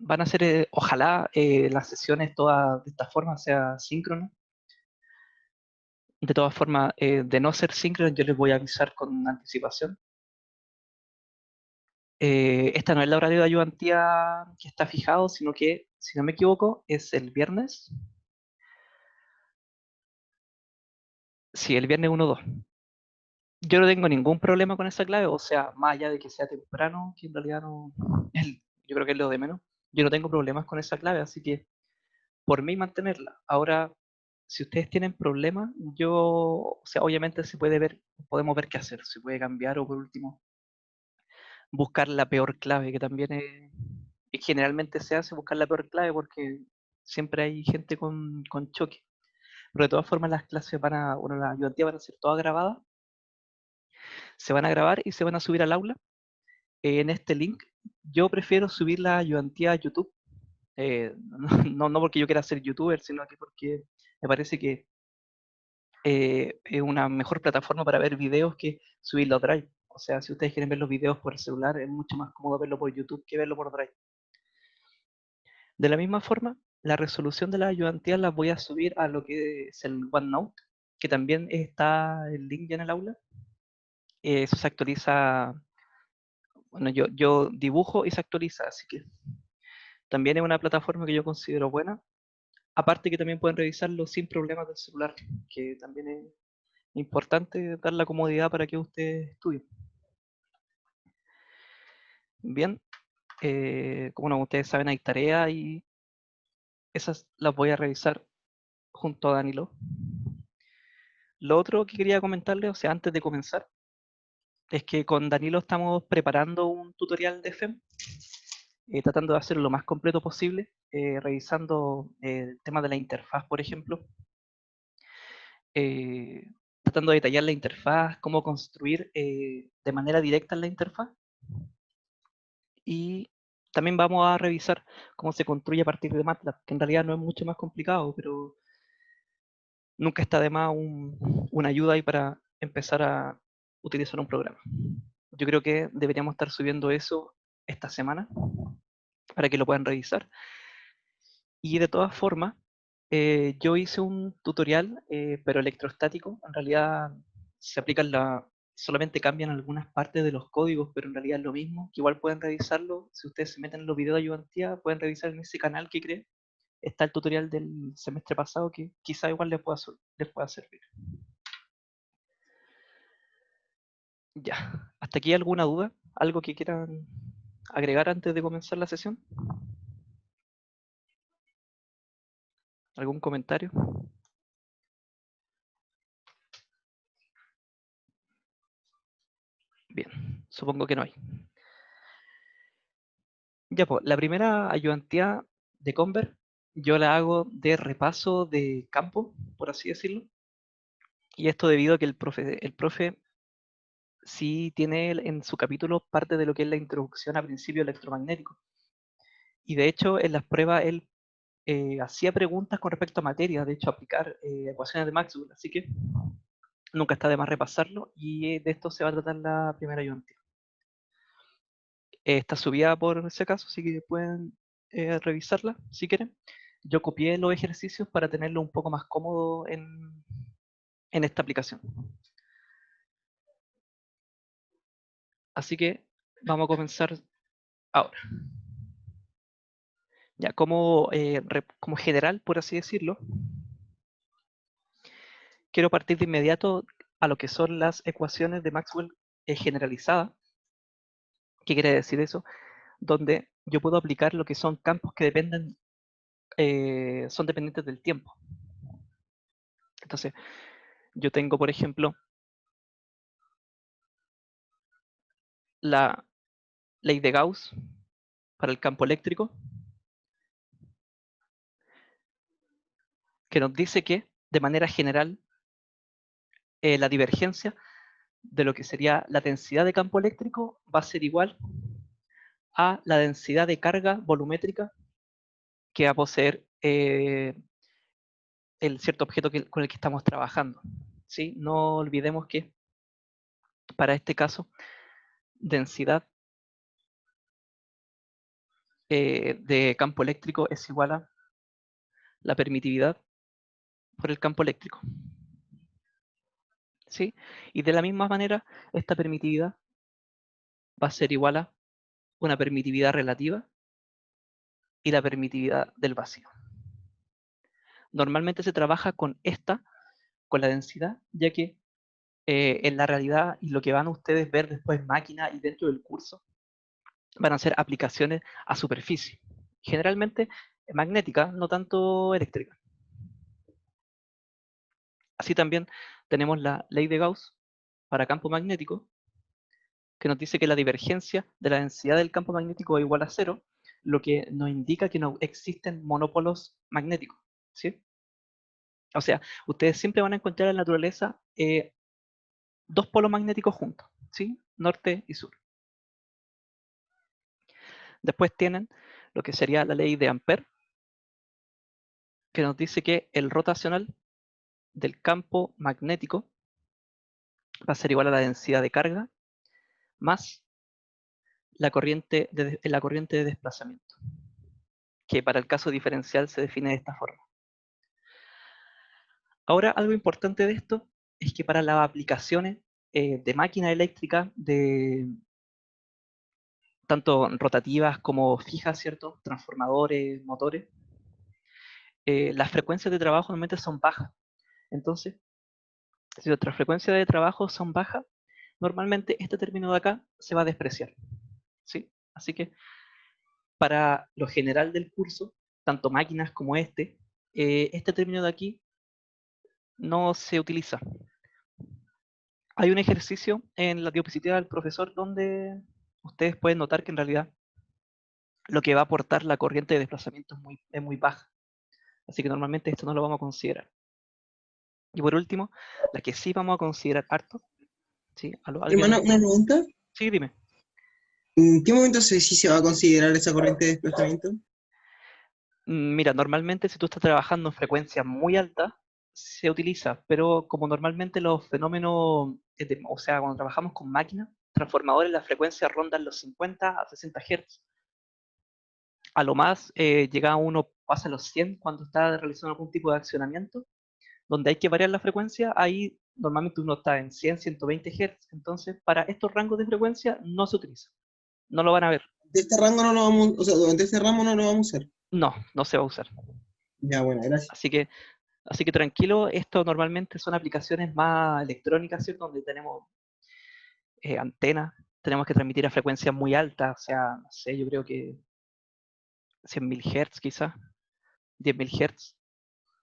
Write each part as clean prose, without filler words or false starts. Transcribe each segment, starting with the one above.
van a ser, ojalá, las sesiones todas de esta forma sea síncrona. De todas formas, de no ser síncrono, yo les voy a avisar con anticipación. Esta no es el horario de ayudantía que está fijado, sino que, si no me equivoco, es el viernes. Sí, el viernes 1-2. Yo no tengo ningún problema con esa clave, o sea, más allá de que sea temprano, que en realidad no, yo creo que es lo de menos. Yo no tengo problemas con esa clave, así que por mí mantenerla. Ahora, si ustedes tienen problemas, o sea, obviamente se puede ver, podemos ver qué hacer, se puede cambiar o por último buscar la peor clave, que también y generalmente se hace buscar la peor clave porque siempre hay gente con choque. Pero de todas formas las clases bueno, las ayudantías van a ser todas grabadas, se van a grabar y se van a subir al aula en este link. Yo prefiero subir la ayudantía a YouTube, no porque yo quiera ser youtuber, sino que porque me parece que es una mejor plataforma para ver videos que subirlo a Drive. O sea, si ustedes quieren ver los videos por el celular, es mucho más cómodo verlo por YouTube que verlo por Drive. De la misma forma, la resolución de las ayudantías las voy a subir a lo que es el OneNote, que también está el link ya en el aula. Eso se actualiza, bueno, yo dibujo y se actualiza, así que también es una plataforma que yo considero buena. Aparte que también pueden revisarlo sin problemas del celular, que también es importante dar la comodidad para que ustedes estudien. Bien, como no, ustedes saben, hay tareas y esas las voy a revisar junto a Danilo. Lo otro que quería comentarles, o sea, antes de comenzar, es que con Danilo estamos preparando un tutorial de FEM, tratando de hacerlo lo más completo posible, revisando el tema de la interfaz, por ejemplo, eh, tratando de detallar la interfaz, cómo construir de manera directa en la interfaz, y también vamos a revisar cómo se construye a partir de MATLAB, que en realidad no es mucho más complicado, pero nunca está de más una ayuda ahí para empezar a utilizar un programa. Yo creo que deberíamos estar subiendo eso esta semana para que lo puedan revisar. Y de todas formas, yo hice un tutorial, pero electrostático. En realidad se aplican solamente cambian algunas partes de los códigos, pero en realidad es lo mismo. Que igual pueden revisarlo. Si ustedes se meten en los videos de ayudantía, pueden revisar en ese canal que creé. Está el tutorial del semestre pasado que quizá igual les pueda servir. Ya, ¿hasta aquí alguna duda? ¿Algo que quieran agregar antes de comenzar la sesión? ¿Algún comentario? Bien, supongo que no hay. Ya, pues, la primera ayudantía de Convert yo la hago de repaso de campo, por así decirlo. Y esto debido a que el profe sí tiene en su capítulo parte de lo que es la introducción a principios electromagnéticos. Y de hecho, en las pruebas él hacía preguntas con respecto a materias, de hecho, aplicar ecuaciones de Maxwell. Así que nunca está de más repasarlo. Y de esto se va a tratar la primera ayudantía. Está subida por ese caso, así que pueden revisarla si quieren. Yo copié los ejercicios para tenerlo un poco más cómodo en esta aplicación. Así que vamos a comenzar ahora. Ya, como general, por así decirlo, quiero partir de inmediato a lo que son las ecuaciones de Maxwell generalizadas. ¿Qué quiere decir eso? Donde yo puedo aplicar lo que son campos que son dependientes del tiempo. Entonces, yo tengo, por ejemplo, la ley de Gauss para el campo eléctrico, que nos dice que, de manera general, la divergencia de lo que sería la densidad de campo eléctrico va a ser igual a la densidad de carga volumétrica que va a poseer el cierto objeto con el que estamos trabajando. ¿Sí? No olvidemos que para este caso, densidad de campo eléctrico es igual a la permitividad por el campo eléctrico. ¿Sí? Y de la misma manera, esta permitividad va a ser igual a una permitividad relativa y la permitividad del vacío. Normalmente se trabaja con la densidad, ya que en la realidad y lo que van a ustedes ver después en máquina y dentro del curso, van a ser aplicaciones a superficie. Generalmente magnética, no tanto eléctrica. Así también tenemos la ley de Gauss para campo magnético, que nos dice que la divergencia de la densidad del campo magnético es igual a cero, lo que nos indica que no existen monópolos magnéticos. ¿Sí? O sea, ustedes siempre van a encontrar en la naturaleza dos polos magnéticos juntos, ¿sí? Norte y sur. Después tienen lo que sería la ley de Ampère, que nos dice que el rotacional del campo magnético va a ser igual a la densidad de carga más la corriente de desplazamiento, que para el caso diferencial se define de esta forma. Ahora, algo importante de esto es que para las aplicaciones de máquina eléctrica, tanto rotativas como fijas, ¿cierto? Transformadores, motores, las frecuencias de trabajo normalmente son bajas. Entonces, si nuestras frecuencias de trabajo son bajas, normalmente este término de acá se va a despreciar. ¿Sí? Así que para lo general del curso, tanto máquinas como este término de aquí no se utiliza. Hay un ejercicio en la diapositiva del profesor donde ustedes pueden notar que en realidad lo que va a aportar la corriente de desplazamiento es muy baja. Así que normalmente esto no lo vamos a considerar. Y por último, la que sí vamos a considerar harto, ¿sí? ¿Alguien? Hermana, una pregunta. Sí, dime. ¿En qué momento sí se va a considerar esa corriente de desplazamiento? Mira, normalmente si tú estás trabajando en frecuencias muy altas, se utiliza, pero como normalmente los fenómenos, o sea, cuando trabajamos con máquinas, transformadores, las frecuencias rondan los 50 a 60 Hz. A lo más llega uno, pasa los 100 cuando está realizando algún tipo de accionamiento, donde hay que variar la frecuencia, ahí normalmente uno está en 100, 120 Hz, entonces para estos rangos de frecuencia no se utiliza, no lo van a ver, De este rango no lo vamos, o sea, durante este ramo no lo vamos a usar. no se va a usar. Ya, bueno, gracias. Así que tranquilo, esto normalmente son aplicaciones más electrónicas, ¿cierto? Donde tenemos antenas, tenemos que transmitir a frecuencias muy altas, o sea, no sé, yo creo que 100.000 Hz quizás, 10.000 Hz,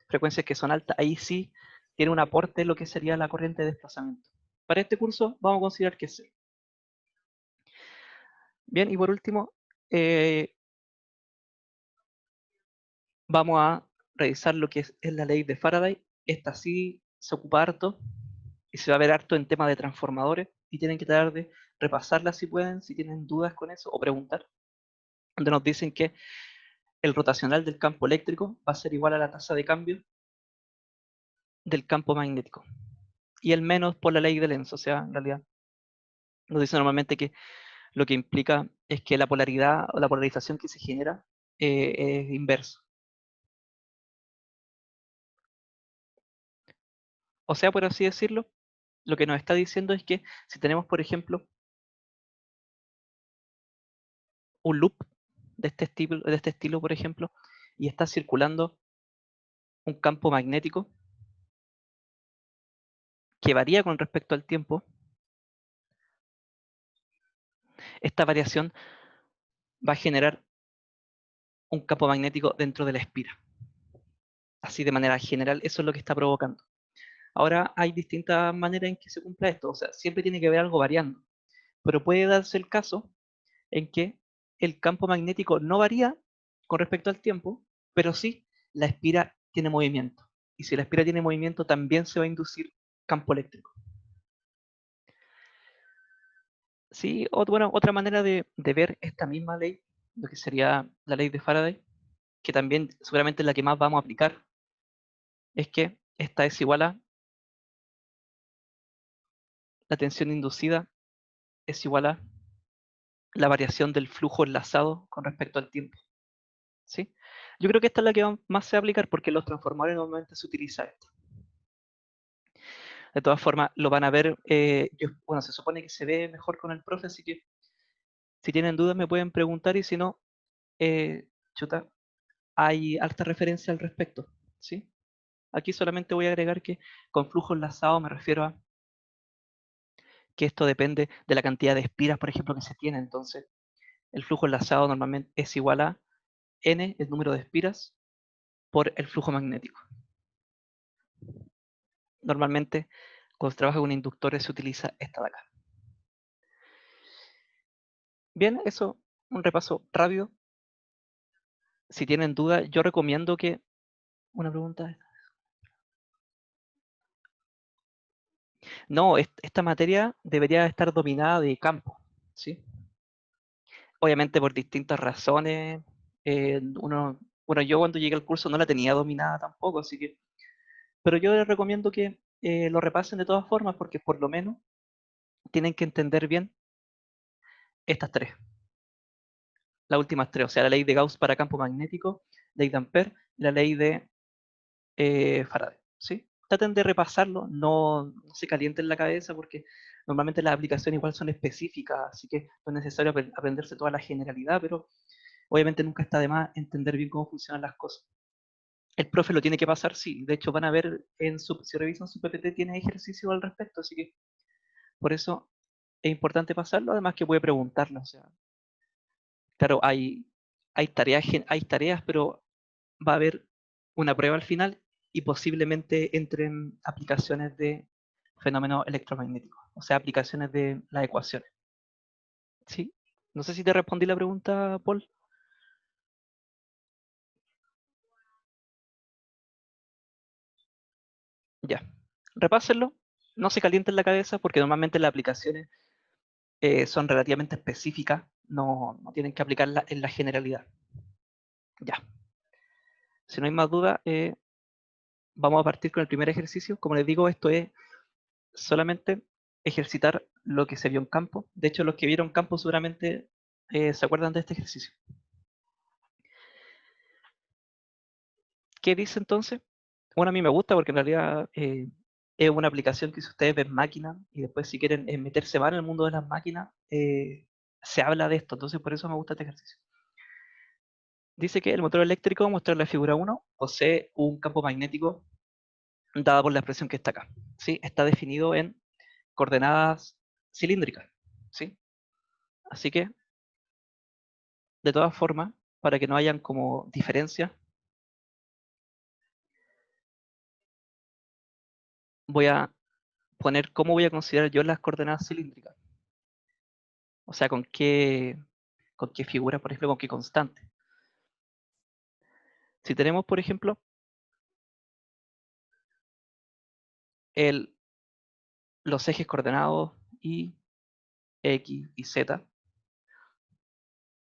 frecuencias que son altas, ahí sí tiene un aporte lo que sería la corriente de desplazamiento. Para este curso vamos a considerar que sí. Bien, y por último, eh, vamos a revisar lo que es la ley de Faraday. Esta sí se ocupa harto y se va a ver harto en temas de transformadores y tienen que tratar de repasarla si pueden, si tienen dudas con eso o preguntar, donde nos dicen que el rotacional del campo eléctrico va a ser igual a la tasa de cambio del campo magnético y el menos por la ley de Lenz, o sea, en realidad nos dice normalmente que lo que implica es que la polaridad o la polarización que se genera es inverso. O sea, por así decirlo, lo que nos está diciendo es que si tenemos, por ejemplo, un loop de este estilo, por ejemplo, y está circulando un campo magnético que varía con respecto al tiempo, esta variación va a generar un campo magnético dentro de la espira. Así de manera general, eso es lo que está provocando. Ahora hay distintas maneras en que se cumpla esto, o sea, siempre tiene que haber algo variando, pero puede darse el caso en que el campo magnético no varía con respecto al tiempo, pero sí la espira tiene movimiento. Y si la espira tiene movimiento, también se va a inducir campo eléctrico. Sí, bueno, otra manera de ver esta misma ley, lo que sería la ley de Faraday, que también seguramente es la que más vamos a aplicar, es que esta es igual a la tensión inducida es igual a la variación del flujo enlazado con respecto al tiempo. ¿Sí? Yo creo que esta es la que más se va a aplicar porque en los transformadores normalmente se utiliza esto. De todas formas, lo van a ver, bueno, se supone que se ve mejor con el profe, así que si tienen dudas me pueden preguntar y si no, chuta, hay alta referencia al respecto. ¿Sí? Aquí solamente voy a agregar que con flujo enlazado me refiero a que esto depende de la cantidad de espiras, por ejemplo, que se tiene. Entonces, el flujo enlazado normalmente es igual a n, el número de espiras, por el flujo magnético. Normalmente, cuando se trabaja con inductores se utiliza esta de acá. Bien, eso, un repaso rápido. Si tienen dudas, yo recomiendo que... Una pregunta. No, esta materia debería estar dominada de campo, ¿sí? Obviamente por distintas razones. Bueno, yo cuando llegué al curso no la tenía dominada tampoco, así que... Pero yo les recomiendo que lo repasen de todas formas porque por lo menos tienen que entender bien estas tres. Las últimas tres, o sea, la ley de Gauss para campo magnético, ley de Ampère y la ley de Faraday, ¿sí? Traten de repasarlo, no se calienten la cabeza porque normalmente las aplicaciones igual son específicas, así que no es necesario aprenderse toda la generalidad, pero obviamente nunca está de más entender bien cómo funcionan las cosas. El profe lo tiene que pasar, sí, de hecho van a ver si revisan su PPT tiene ejercicio al respecto, así que por eso es importante pasarlo, además que puede preguntarlo, o sea, claro, hay tareas, pero va a haber una prueba al final y posiblemente entren aplicaciones de fenómenos electromagnéticos, o sea, aplicaciones de las ecuaciones. ¿Sí? No sé si te respondí la pregunta, Paul. Ya. Repásenlo, no se calienten la cabeza porque normalmente las aplicaciones son relativamente específicas, no tienen que aplicarla en la generalidad. Ya. Si no hay más dudas, vamos a partir con el primer ejercicio. Como les digo, esto es solamente ejercitar lo que se vio en campo. De hecho, los que vieron campo seguramente se acuerdan de este ejercicio. ¿Qué dice entonces? Bueno, a mí me gusta porque en realidad es una aplicación que si ustedes ven máquinas y después si quieren meterse más en el mundo de las máquinas, se habla de esto. Entonces, por eso me gusta este ejercicio. Dice que el motor eléctrico, muestra en la figura 1, posee un campo magnético dado por la expresión que está acá. ¿Sí? Está definido en coordenadas cilíndricas. ¿Sí? Así que, de todas formas, para que no hayan como diferencias, voy a poner cómo voy a considerar yo las coordenadas cilíndricas. O sea, con qué figura, por ejemplo, con qué constante. Si tenemos, por ejemplo, los ejes coordenados Y, X y Z,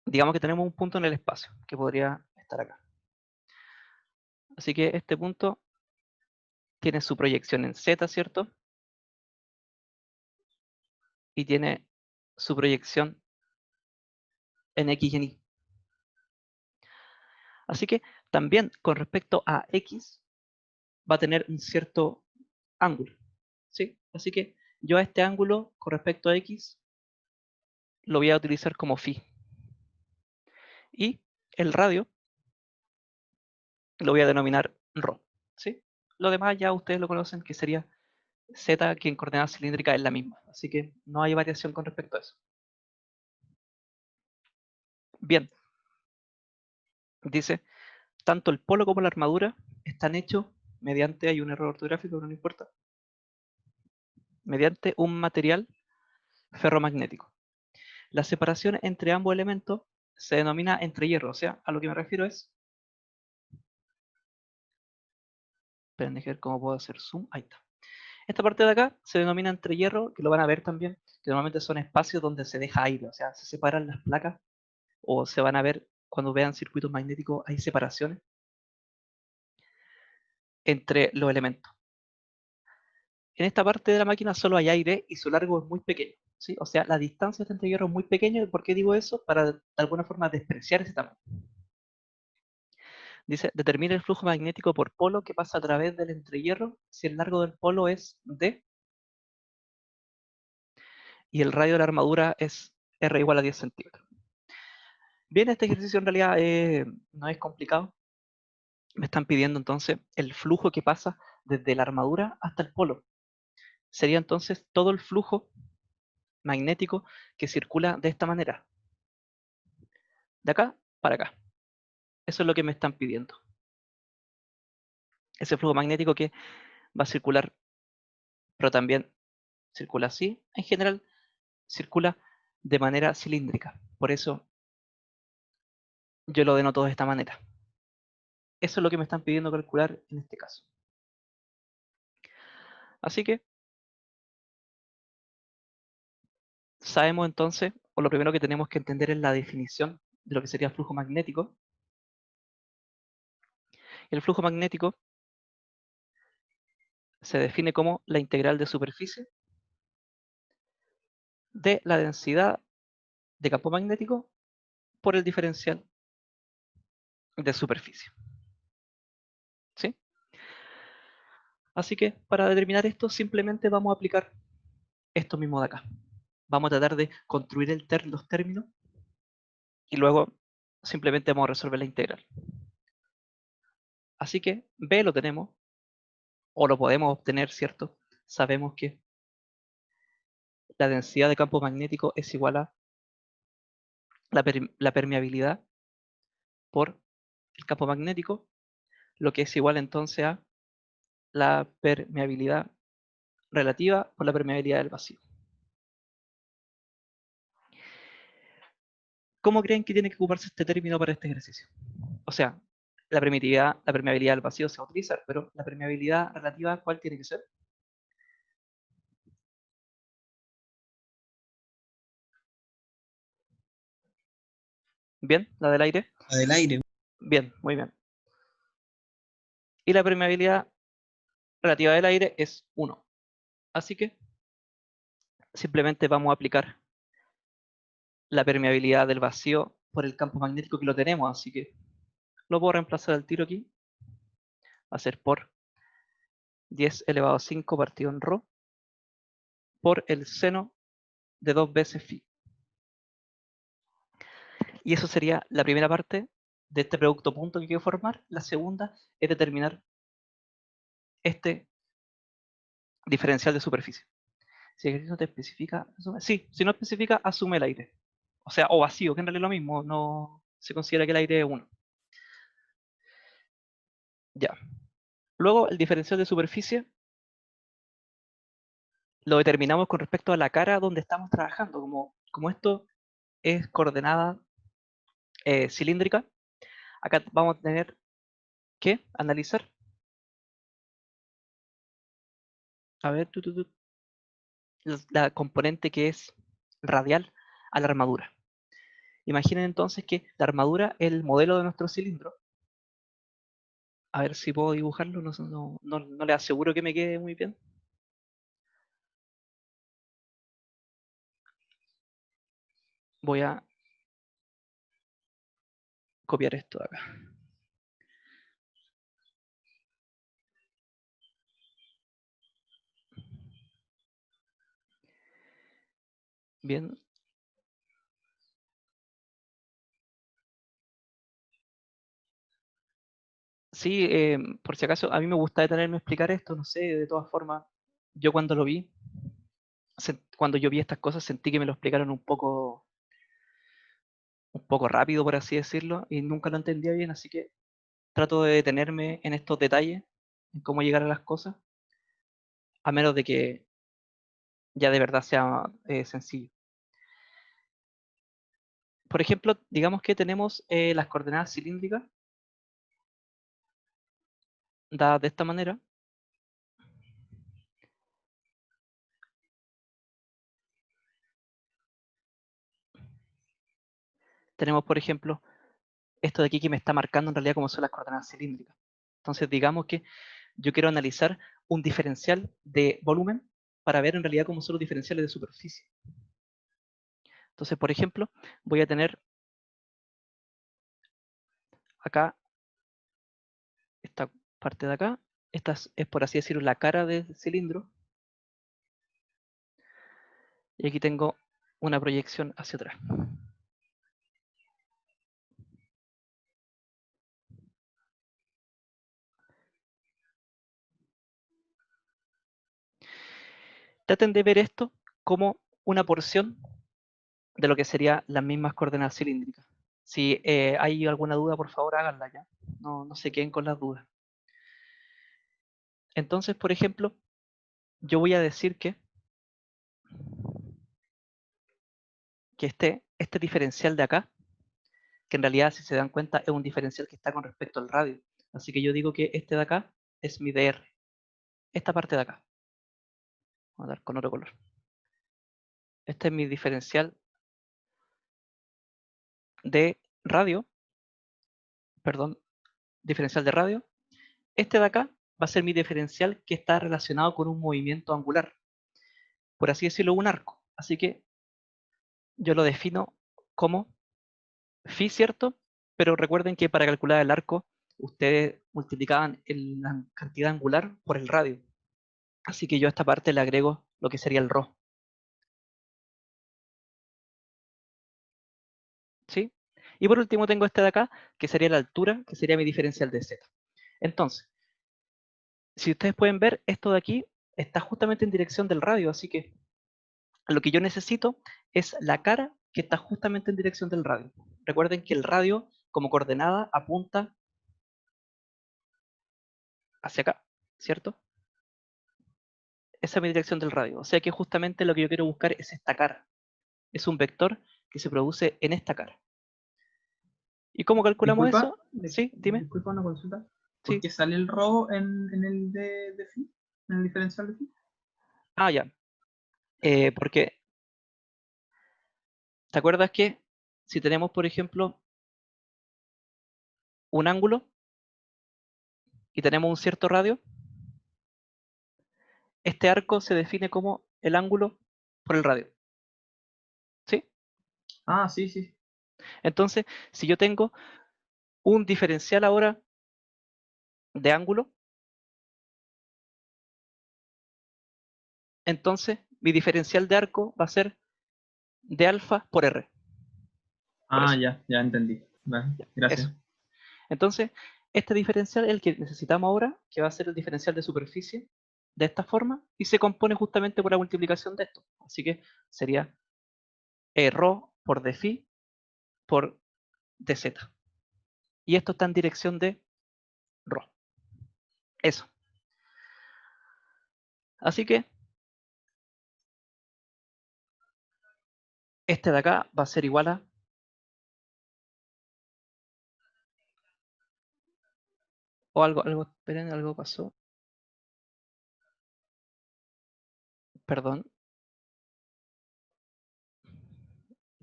digamos que tenemos un punto en el espacio que podría estar acá. Así que este punto tiene su proyección en Z, ¿cierto? Y tiene su proyección en X y en Y. Así que también con respecto a X va a tener un cierto ángulo, ¿sí? Así que yo a este ángulo con respecto a X lo voy a utilizar como phi. Y el radio lo voy a denominar ρ, ¿sí? Lo demás ya ustedes lo conocen que sería Z, que en coordenadas cilíndricas es la misma. Así que no hay variación con respecto a eso. Bien, dice, tanto el polo como la armadura están hechos mediante, hay un error ortográfico, pero no importa, mediante un material ferromagnético. La separación entre ambos elementos se denomina entrehierro, o sea, a lo que me refiero es, esperen, déjenme ver cómo puedo hacer zoom, ahí está. Esta parte de acá se denomina entrehierro, que lo van a ver también, que normalmente son espacios donde se deja aire, o sea, se separan las placas, o se van a ver cuando vean circuitos magnéticos, hay separaciones entre los elementos. en esta parte de la máquina solo hay aire y su largo es muy pequeño, ¿sí? O sea, la distancia entre este hierro es muy pequeña. ¿Y por qué digo eso? Para de alguna forma despreciar ese tamaño. Dice, determina el flujo magnético por polo que pasa a través del entrehierro si el largo del polo es D y el radio de la armadura es R igual a 10 centímetros. Bien, este ejercicio en realidad no es complicado. Me están pidiendo entonces el flujo que pasa desde la armadura hasta el polo. Sería entonces todo el flujo magnético que circula de esta manera, de acá para acá. Eso es lo que me están pidiendo. Ese flujo magnético que va a circular, pero también circula así. En general, circula de manera cilíndrica. Por eso yo lo denoto de esta manera. Eso es lo que me están pidiendo calcular en este caso. Así que sabemos entonces, o lo primero que tenemos que entender es la definición de lo que sería flujo magnético. El flujo magnético se define como la integral de superficie de la densidad de campo magnético por el diferencial de superficie. ¿Sí? Así que para determinar esto simplemente vamos a aplicar esto mismo de acá. Vamos a tratar de construir los términos y luego simplemente vamos a resolver la integral. Así que B lo tenemos, o lo podemos obtener, ¿cierto? Sabemos que la densidad de campo magnético es igual a la permeabilidad por el campo magnético, lo que es igual entonces a la permeabilidad relativa por la permeabilidad del vacío. ¿Cómo creen que tiene que ocuparse este término para este ejercicio? O sea, la permeabilidad del vacío se va a utilizar, pero la permeabilidad relativa, ¿cuál tiene que ser? Bien, la del aire. La del aire. Bien, muy bien. Y la permeabilidad relativa del aire es 1. Así que simplemente vamos a aplicar la permeabilidad del vacío por el campo magnético que lo tenemos. Así que lo puedo reemplazar al tiro aquí. Va a ser por 10 elevado a 5 partido en ρ por el seno de 2 veces phi. Y eso sería la primera parte de este producto punto que quiero formar. La segunda es determinar este diferencial de superficie. Si el ejercicio no te especifica, asume. Sí, si no especifica, asume el aire. O sea, o vacío, que en realidad es lo mismo, no se considera que el aire es 1. Ya. Luego, el diferencial de superficie lo determinamos con respecto a la cara donde estamos trabajando. Como esto es coordenada cilíndrica, acá vamos a tener que analizar, a ver, la componente que es radial a la armadura. Imaginen entonces que la armadura es el modelo de nuestro cilindro. A ver si puedo dibujarlo, no le aseguro que me quede muy bien. Voy a copiar esto de acá. Bien. Sí, por si acaso, a mí me gusta detenerme a explicar esto, no sé, de todas formas, yo cuando lo vi, cuando yo vi estas cosas, sentí que me lo explicaron un poco rápido, por así decirlo, y nunca lo entendía bien, así que trato de detenerme en estos detalles, en cómo llegar a las cosas, a menos de que ya de verdad sea sencillo. Por ejemplo, digamos que tenemos las coordenadas cilíndricas dadas de esta manera. Tenemos, por ejemplo, esto de aquí que me está marcando en realidad como son las coordenadas cilíndricas. Entonces, digamos que yo quiero analizar un diferencial de volumen para ver en realidad cómo son los diferenciales de superficie. Entonces, por ejemplo, voy a tener acá esta parte de acá. Esta es, por así decirlo, la cara del cilindro. Y aquí tengo una proyección hacia atrás. Traten de ver esto como una porción de lo que serían las mismas coordenadas cilíndricas. Si hay alguna duda, por favor, háganla ya. No se queden con las dudas. Entonces, por ejemplo, yo voy a decir que este diferencial de acá, que en realidad, si se dan cuenta, es un diferencial que está con respecto al radio. Así que yo digo que este de acá es mi DR. Esta parte de acá. Vamos a dar con otro color. Este es mi diferencial de radio. Perdón, diferencial de radio. Este de acá va a ser mi diferencial que está relacionado con un movimiento angular. Por así decirlo, un arco. Así que yo lo defino como phi, ¿cierto? Pero recuerden que para calcular el arco, ustedes multiplicaban la cantidad angular por el radio. Así que yo a esta parte le agrego lo que sería el ρ. ¿Sí? Y por último tengo este de acá, que sería la altura, que sería mi diferencial de z. Entonces, si ustedes pueden ver, esto de aquí está justamente en dirección del radio, así que lo que yo necesito es la cara que está justamente en dirección del radio. Recuerden que el radio, como coordenada, apunta hacia acá, ¿cierto? Esa es mi dirección del radio. O sea que justamente lo que yo quiero buscar es esta cara. Es un vector que se produce en esta cara. ¿Y cómo calculamos Disculpa, eso? Sí, dime. disculpa una consulta. ¿Por Sí. qué sale el robo en el de phi? ¿En el diferencial de phi? Ah, ya. Porque, ¿te acuerdas que si tenemos, por ejemplo, un ángulo y tenemos un cierto radio, este arco se define como el ángulo por el radio? ¿Sí? Ah, sí, sí. Entonces, si yo tengo un diferencial ahora de ángulo, entonces mi diferencial de arco va a ser de alfa por R. Por Ah, eso. ya entendí. Vale, Ya, gracias. eso. Entonces, este diferencial es el que necesitamos ahora, que va a ser el diferencial de superficie, de esta forma, y se compone justamente por la multiplicación de esto. Así que sería ρ por dφ por dz. Y esto está en dirección de ρ. Eso. Así que este de acá va a ser igual a... O esperen, algo pasó. Perdón.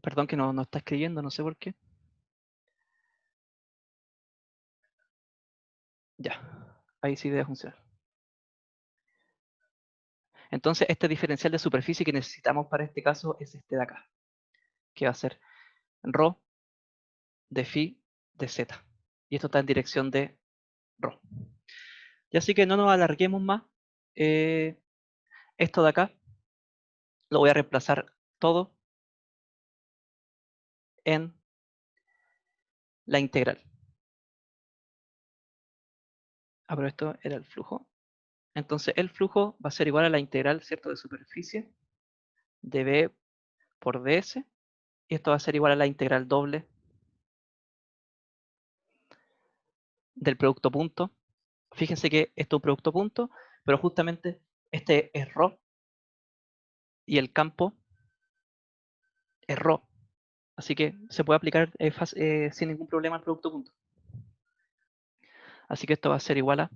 Perdón que no está escribiendo, no sé por qué. Ya. Ahí sí debe funcionar. Entonces, este diferencial de superficie que necesitamos para este caso es este de acá, que va a ser ρ de phi de z. Y esto está en dirección de ρ. Y así que no nos alarguemos más. Esto de acá lo voy a reemplazar todo en la integral. Pero esto era el flujo. Entonces el flujo va a ser igual a la integral, ¿cierto?, de superficie de b por ds. Y esto va a ser igual a la integral doble del producto punto. Fíjense que esto es un producto punto, pero justamente este es ρ y el campo es ρ. Así que se puede aplicar sin ningún problema al producto punto. Así que esto va a ser igual a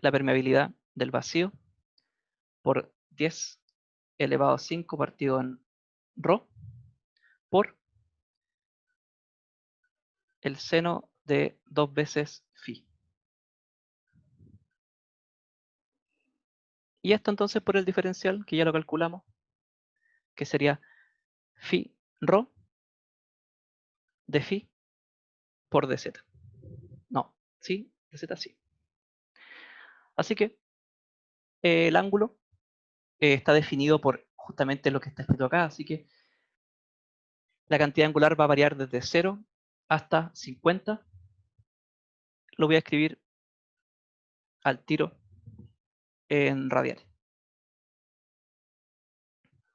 la permeabilidad del vacío por 10 elevado a 5 partido en ρ por el seno de 2 veces phi. Y esto entonces por el diferencial, que ya lo calculamos, que sería phi rho de phi por dz. No, sí, dz sí. Así que el ángulo está definido por justamente lo que está escrito acá, así que la cantidad angular va a variar desde 0 hasta 50. Lo voy a escribir al tiro en radianes.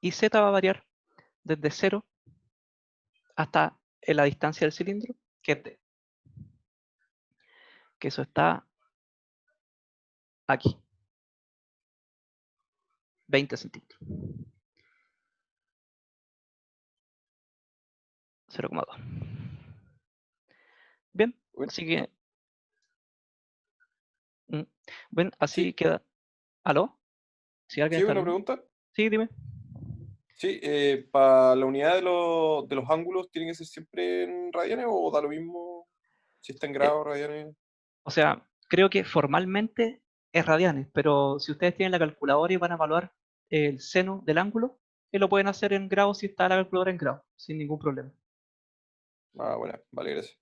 Y z va a variar desde 0 hasta la distancia del cilindro, que es d. Que eso está aquí. 20 centímetros. 0,2. Bien, Bueno, así que... Bien, así sí, queda... ¿Aló? ¿Si alguien sí, está una hablando? pregunta. Sí, dime. Sí, para la unidad de los ángulos, ¿tiene que ser siempre en radianes o da lo mismo si está en Eh, grados, radianes? o sea, creo que formalmente es radianes, pero si ustedes tienen la calculadora y van a evaluar el seno del ángulo, lo pueden hacer en grados si está la calculadora en grados, sin ningún problema. Ah, bueno, vale, gracias.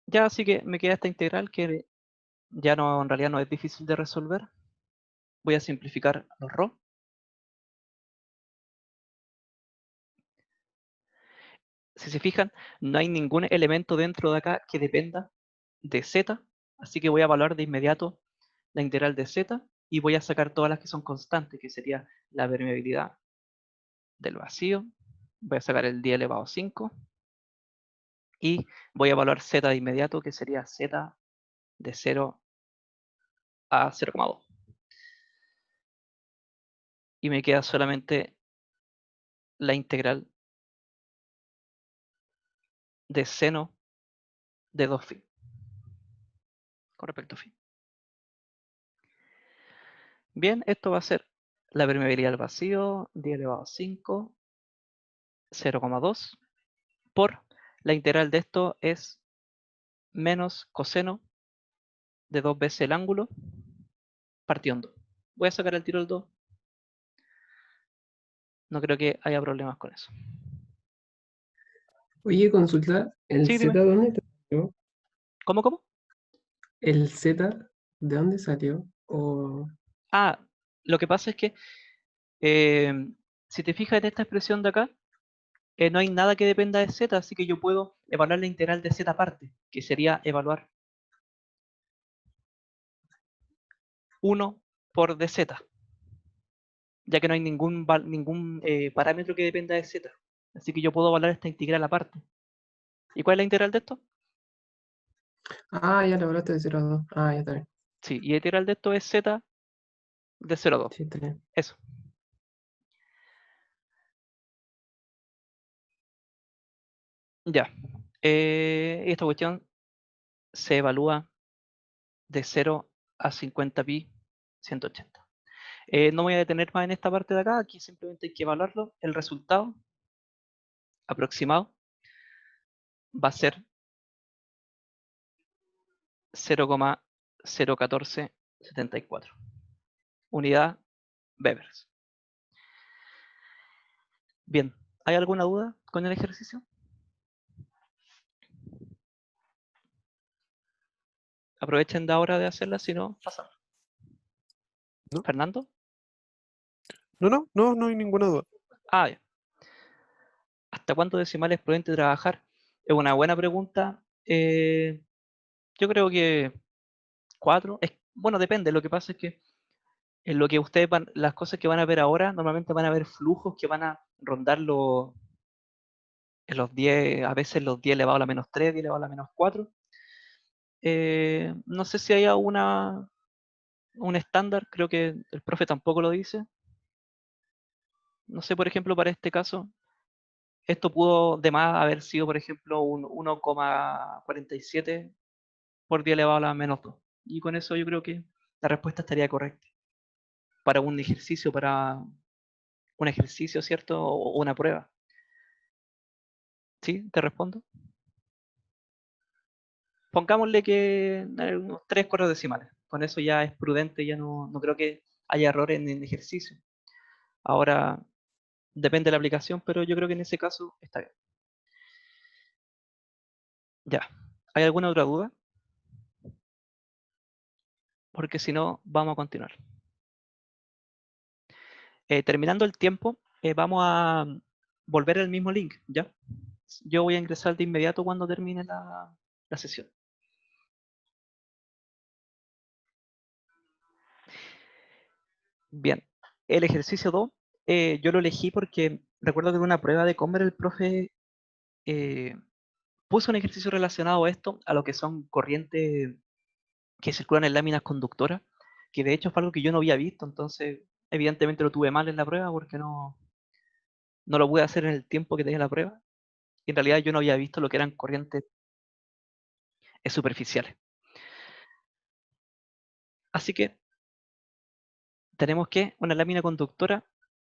Ya, así que me queda esta integral que ya no, en realidad no es difícil de resolver. Voy a simplificar los ρ. Si se fijan, no hay ningún elemento dentro de acá que dependa de z, así que voy a evaluar de inmediato la integral de z y voy a sacar todas las que son constantes, que sería la permeabilidad del vacío. Voy a sacar el 10 elevado a 5 y voy a evaluar z de inmediato, que sería z de 0 a 0,2. Y me queda solamente la integral de seno de 2 phi con respecto a phi. Bien, esto va a ser la permeabilidad del vacío, 10 elevado a 5, 0,2, por la integral de esto es menos coseno de 2 veces el ángulo partido en 2. Voy a sacar el tiro del 2. No creo que haya problemas con eso. Oye, consulta, ¿el Sí, Z dime. de dónde te salió? ¿Cómo? ¿El Z de dónde salió? O... Ah, lo que pasa es que eh, si te fijas en esta expresión de acá, no hay nada que dependa de z, así que yo puedo evaluar la integral de z aparte, que sería evaluar 1 por dz, ya que no hay ningún parámetro que dependa de z. Así que yo puedo evaluar esta integral aparte. ¿Y cuál es la integral de esto? Ah, ya lo hablaste de 0 a 2. Ah, ya está bien. Sí, y la integral de esto es z de 0 a 2. Sí, está bien. Eso. Ya. Esta cuestión se evalúa de 0 a 50 pi 180. No me voy a detener más en esta parte de acá, aquí simplemente hay que evaluarlo. El resultado aproximado va a ser 0,01474 unidad Webers. Bien, ¿hay alguna duda con el ejercicio? Aprovechen de ahora de hacerla, si no, pasamos. No. ¿Fernando? No hay ninguna duda. Ah, ya. ¿Hasta cuántos decimales prudente trabajar? Es una buena pregunta. Yo creo que 4. Bueno, depende. Lo que pasa es que en lo que ustedes las cosas que van a ver ahora, normalmente van a ver flujos que van a rondar en los 10, a veces los 10 elevado a la menos 3, 10 elevado a la menos 4. No sé si haya un estándar, creo que el profe tampoco lo dice. No sé, por ejemplo, para este caso, esto pudo de más haber sido, por ejemplo, un 1,47 por 10 elevado a la menos 2. Y con eso yo creo que la respuesta estaría correcta. Para un ejercicio, ¿cierto? O una prueba. ¿Sí? ¿Te respondo? pongámosle que unos 3, 4 decimales. Con eso ya es prudente, ya no creo que haya errores en el ejercicio. Ahora, depende de la aplicación, pero yo creo que en ese caso está bien. Ya. ¿Hay alguna otra duda? Porque si no, vamos a continuar. Terminando el tiempo, vamos a volver al mismo link, ¿ya? Yo voy a ingresar de inmediato cuando termine la sesión. Bien, el ejercicio 2, yo lo elegí porque recuerdo que en una prueba de Comer el profe puso un ejercicio relacionado a esto, a lo que son corrientes que circulan en láminas conductoras, que de hecho fue algo que yo no había visto, entonces evidentemente lo tuve mal en la prueba porque no lo pude hacer en el tiempo que tenía la prueba. Y en realidad yo no había visto lo que eran corrientes superficiales. Así que tenemos que una lámina conductora,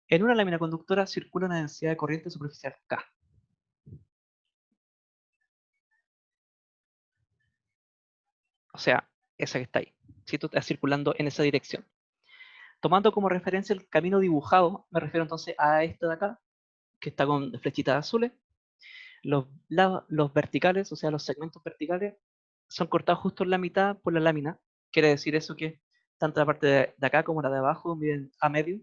en una lámina conductora circula una densidad de corriente superficial K. O sea, esa que está ahí. Si esto está circulando en esa dirección. Tomando como referencia el camino dibujado, me refiero entonces a este de acá, que está con flechitas azules. Los verticales, o sea, los segmentos verticales, son cortados justo en la mitad por la lámina. Quiere decir eso que tanto la parte de acá como la de abajo miden a medio.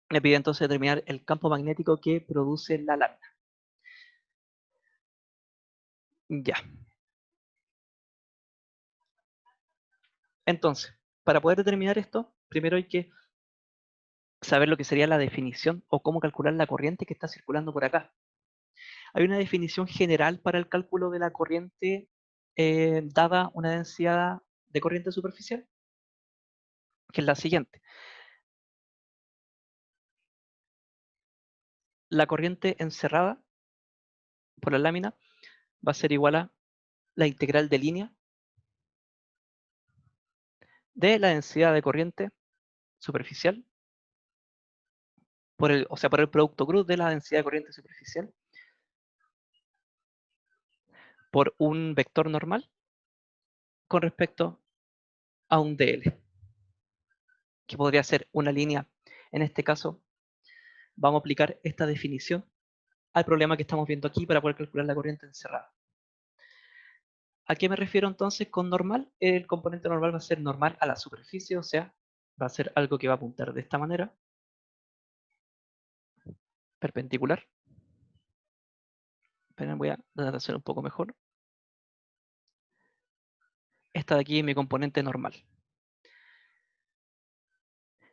Me pide entonces determinar el campo magnético que produce la lámina. Ya. Entonces, para poder determinar esto, primero hay que saber lo que sería la definición o cómo calcular la corriente que está circulando por acá. Hay una definición general para el cálculo de la corriente dada una densidad de corriente superficial, que es la siguiente. La corriente encerrada por la lámina va a ser igual a la integral de línea de la densidad de corriente superficial, por el producto cruz de la densidad de corriente superficial por un vector normal con respecto a un dl, que podría ser una línea. En este caso, vamos a aplicar esta definición al problema que estamos viendo aquí para poder calcular la corriente encerrada. ¿A qué me refiero entonces con normal? El componente normal va a ser normal a la superficie, o sea, va a ser algo que va a apuntar de esta manera, perpendicular. Pero voy a tratar de hacer un poco mejor. Esta de aquí es mi componente normal.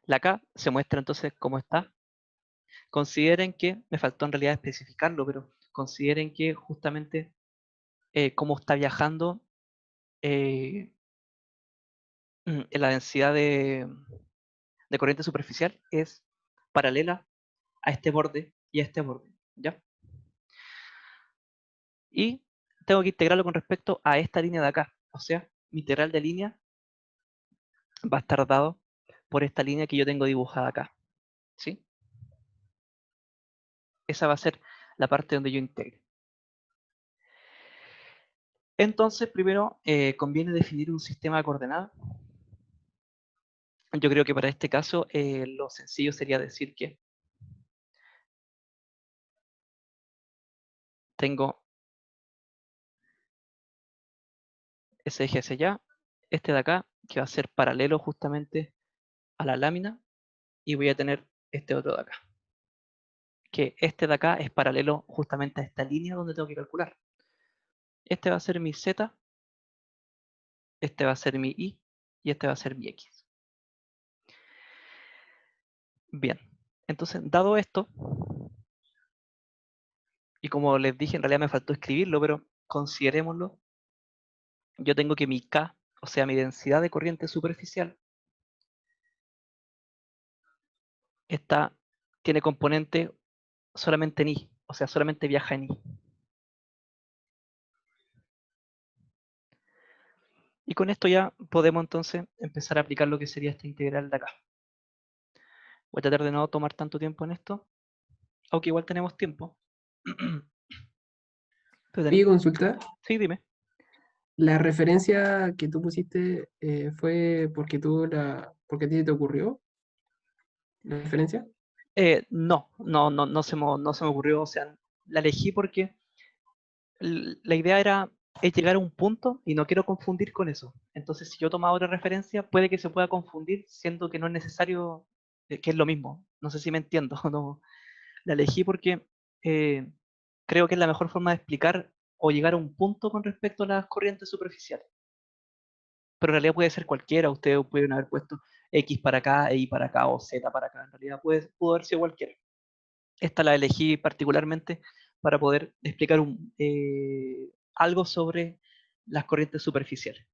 La K se muestra entonces como está. Consideren que, me faltó en realidad especificarlo, pero consideren que justamente como está viajando en la densidad de corriente superficial es paralela a este borde y a este borde, ¿ya? Y tengo que integrarlo con respecto a esta línea de acá, o sea, mi integral de línea va a estar dado por esta línea que yo tengo dibujada acá, ¿sí? Esa va a ser la parte donde yo integre. Entonces, primero conviene definir un sistema de coordenadas. Yo creo que para este caso lo sencillo sería decir que tengo ese eje hacia allá, este de acá, que va a ser paralelo justamente a la lámina, y voy a tener este otro de acá, que este de acá es paralelo justamente a esta línea donde tengo que calcular. Este va a ser mi Z, este va a ser mi Y, y este va a ser mi X. Bien, entonces, dado esto, y como les dije, en realidad me faltó escribirlo, pero considerémoslo, yo tengo que mi K, o sea, mi densidad de corriente superficial, tiene componente solamente en I, o sea, solamente viaja en I. Y con esto ya podemos entonces empezar a aplicar lo que sería esta integral de acá. Voy a tratar de no tomar tanto tiempo en esto, aunque igual tenemos tiempo. Oye, consulta. Sí, dime. La referencia que tú pusiste fue porque porque a ti te ocurrió la referencia. No no se me ocurrió, o sea, la elegí porque la idea es llegar a un punto y no quiero confundir con eso. Entonces, si yo tomaba otra referencia, puede que se pueda confundir, siendo que no es necesario, que es lo mismo. No sé si me entiendo. No, la elegí porque eh, creo que es la mejor forma de explicar o llegar a un punto con respecto a las corrientes superficiales. Pero en realidad puede ser cualquiera. Ustedes pueden haber puesto X para acá, Y para acá o Z para acá. En realidad pudo haber sido cualquiera. Esta la elegí particularmente para poder explicar algo sobre las corrientes superficiales.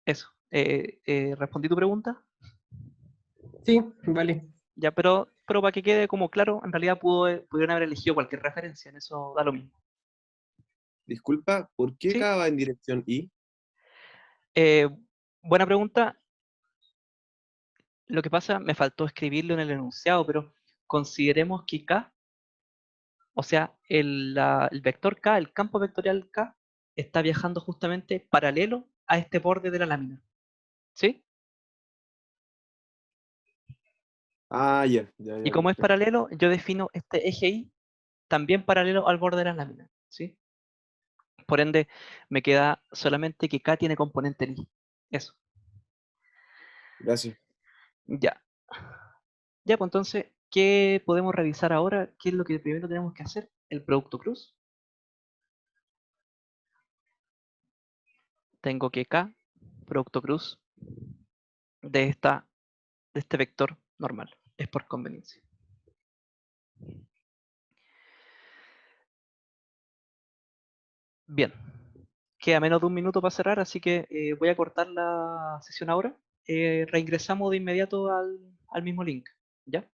Eso. ¿Respondí tu pregunta? Sí, vale. Ya, pero para que quede como claro, en realidad pudieron haber elegido cualquier referencia, en eso da lo mismo. Disculpa, ¿por qué ¿Sí? K va en dirección Y? Eh, buena pregunta. Lo que pasa, me faltó escribirlo en el enunciado, pero consideremos que K, o sea, el vector K, el campo vectorial K, está viajando justamente paralelo a este borde de la lámina. ¿Sí? Ah, ya, ya, Y ya, como es perfecto. paralelo, yo defino este eje Y también paralelo al borde de la lámina. ¿Sí? Por ende, me queda solamente que K tiene componente en Y. Eso. Gracias. Ya. Ya, pues entonces, ¿qué podemos revisar ahora? ¿Qué es lo que primero tenemos que hacer? El producto cruz. Tengo que K, producto cruz, de, de este vector normal. Es por conveniencia. Bien. Queda menos de un minuto para cerrar, así que voy a cortar la sesión ahora. Reingresamos de inmediato al mismo link. ¿Ya?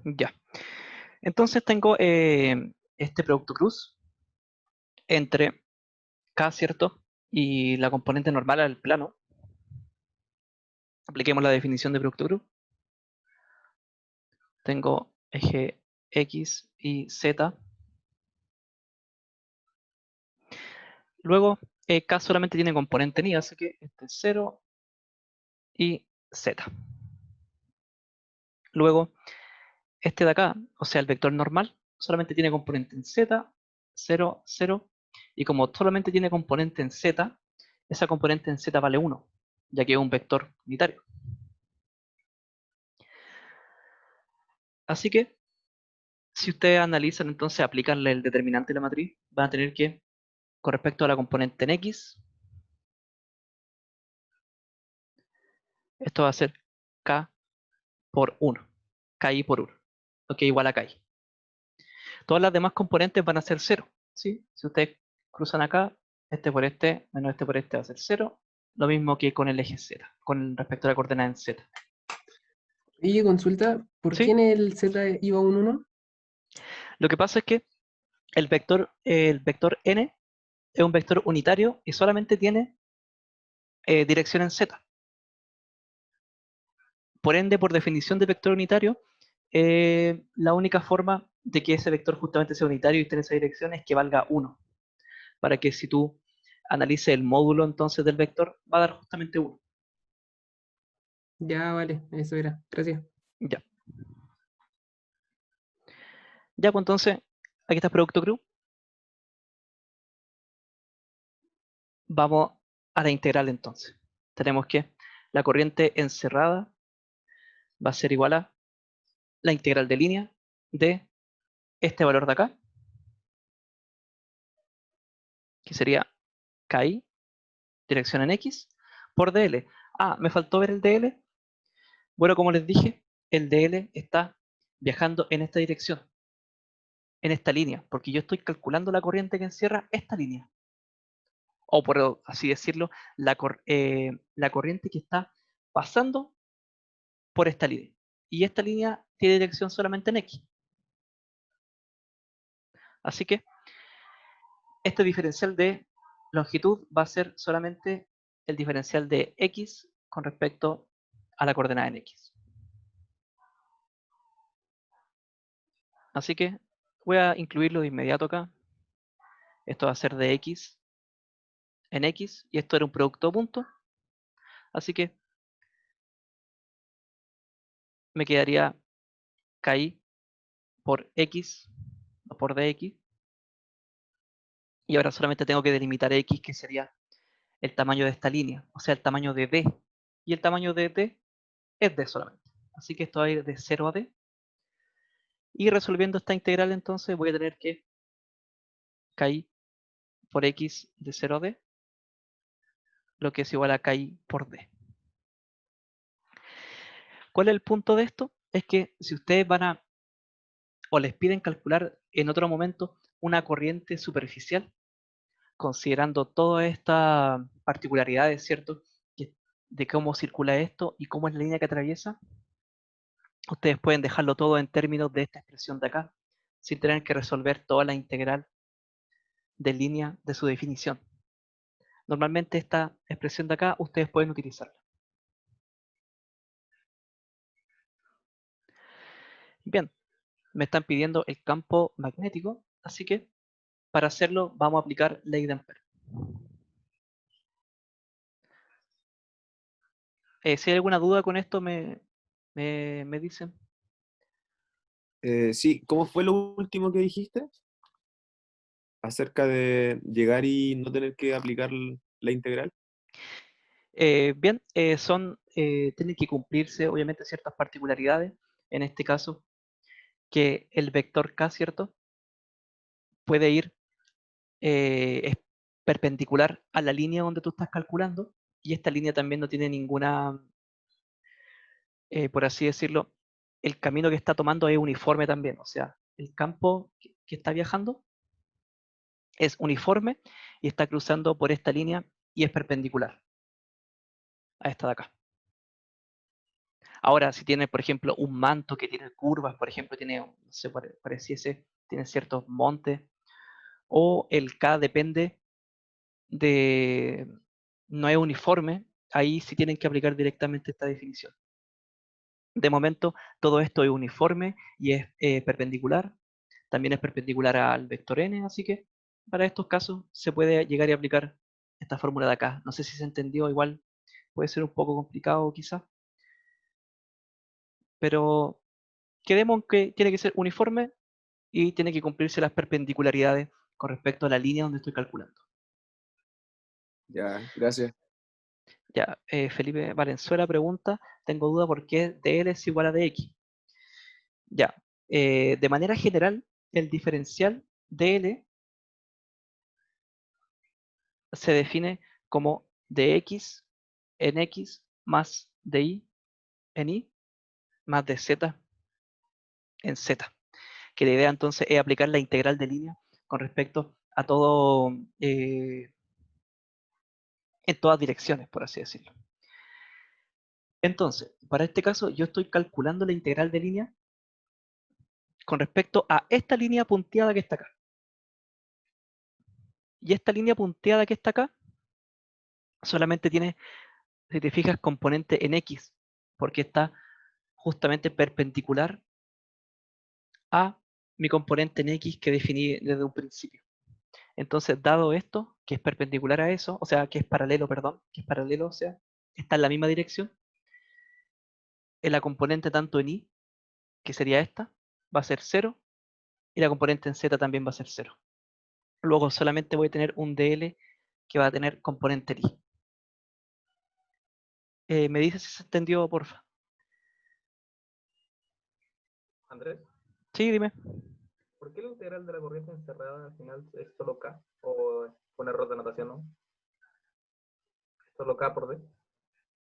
Ya. Entonces tengo este producto cruz entre K, ¿cierto? Y la componente normal al plano. Apliquemos la definición de producto cruz. Tengo eje X y Z. Luego, K solamente tiene componente en Y, así que este es 0 y Z. Luego, este de acá, o sea, el vector normal, solamente tiene componente en Z, 0, 0. Y como solamente tiene componente en Z, esa componente en Z vale 1, ya que es un vector unitario. Así que, si ustedes analizan, entonces aplicarle el determinante de la matriz, van a tener que, con respecto a la componente en X, esto va a ser K por 1. KI por 1. Ok, igual a KI. Todas las demás componentes van a ser 0. ¿Sí? Si ustedes cruzan acá, este por este, menos este por este va a ser 0. Lo mismo que con el eje Z, con respecto a la coordenada en Z. Y consulta, ¿por qué ¿Sí? en el Z iba un 1? Lo que pasa es que el vector n es un vector unitario y solamente tiene dirección en Z. Por ende, por definición de vector unitario, la única forma de que ese vector justamente sea unitario y esté en esa dirección es que valga 1. Para que si tú analices el módulo entonces del vector, va a dar justamente 1. Ya, vale, eso era. Gracias. Ya. Ya, pues entonces, aquí está el producto cruz. Vamos a la integral entonces. Tenemos que la corriente encerrada va a ser igual a la integral de línea de este valor de acá, que sería KI, dirección en X, por DL. Ah, me faltó ver el DL. Bueno, como les dije, el DL está viajando en esta dirección, en esta línea, porque yo estoy calculando la corriente que encierra esta línea. O por así decirlo, la corriente que está pasando por esta línea. Y esta línea tiene dirección solamente en X. Así que este diferencial de longitud va a ser solamente el diferencial de x con respecto a la coordenada en x. Así que voy a incluirlo de inmediato acá. Esto va a ser de x en x, y esto era un producto punto. Así que me quedaría KI por x, o por dx. Y ahora solamente tengo que delimitar x, que sería el tamaño de esta línea, o sea, el tamaño de d. Y el tamaño de d es d solamente. Así que esto va a ir de 0 a d. Y resolviendo esta integral, entonces voy a tener que KI por x de 0 a d, lo que es igual a KI por d. ¿Cuál es el punto de esto? Es que si ustedes van a, o les piden calcular en otro momento una corriente superficial, considerando todas estas particularidades, ¿cierto? De cómo circula esto y cómo es la línea que atraviesa, ustedes pueden dejarlo todo en términos de esta expresión de acá, sin tener que resolver toda la integral de línea de su definición. Normalmente esta expresión de acá ustedes pueden utilizarla. Bien, me están pidiendo el campo magnético, así que para hacerlo vamos a aplicar ley de Ampère. Si hay alguna duda con esto, me dicen. Sí, ¿cómo fue lo último que dijiste? Acerca de llegar y no tener que aplicar la integral. Bien, tienen que cumplirse obviamente ciertas particularidades. En este caso, que el vector k, ¿cierto? Puede ir es perpendicular a la línea donde tú estás calculando, y esta línea también no tiene ninguna, por así decirlo, el camino que está tomando es uniforme también, o sea, el campo que está viajando es uniforme y está cruzando por esta línea y es perpendicular a esta de acá. Ahora, si tiene, por ejemplo, un manto que tiene curvas, por ejemplo, tiene, no sé, pareciese, tiene ciertos montes, o el K depende de, no es uniforme, ahí sí tienen que aplicar directamente esta definición. De momento, todo esto es uniforme y es perpendicular, también es perpendicular al vector n, así que para estos casos se puede llegar a aplicar esta fórmula de acá. No sé si se entendió, igual puede ser un poco complicado quizás, pero quedemos en que tiene que ser uniforme y tiene que cumplirse las perpendicularidades con respecto a la línea donde estoy calculando. Ya, gracias. Ya, Felipe Valenzuela pregunta, tengo duda por qué dl es igual a dx. Ya, de manera general, el diferencial dl se define como dx en x más dy en y más dz en z. Que la idea entonces es aplicar la integral de línea con respecto a todo, en todas direcciones, por así decirlo. Entonces, para este caso, yo estoy calculando la integral de línea con respecto a esta línea punteada que está acá. Y esta línea punteada que está acá solamente tiene, si te fijas, componente en x, porque está justamente perpendicular a mi componente en x que definí desde un principio. Entonces, dado esto, que es perpendicular a eso, o sea, que es paralelo, perdón, que es paralelo, o sea, está en la misma dirección, en la componente tanto en y, que sería esta, va a ser 0, y la componente en z también va a ser 0. Luego solamente voy a tener un dl que va a tener componente en y. ¿Me dices si se entendió, porfa? Andrés, Sí, dime. ¿por qué la integral de la corriente encerrada al final es solo K? ¿O es un error de notación, no? ¿Solo K por D?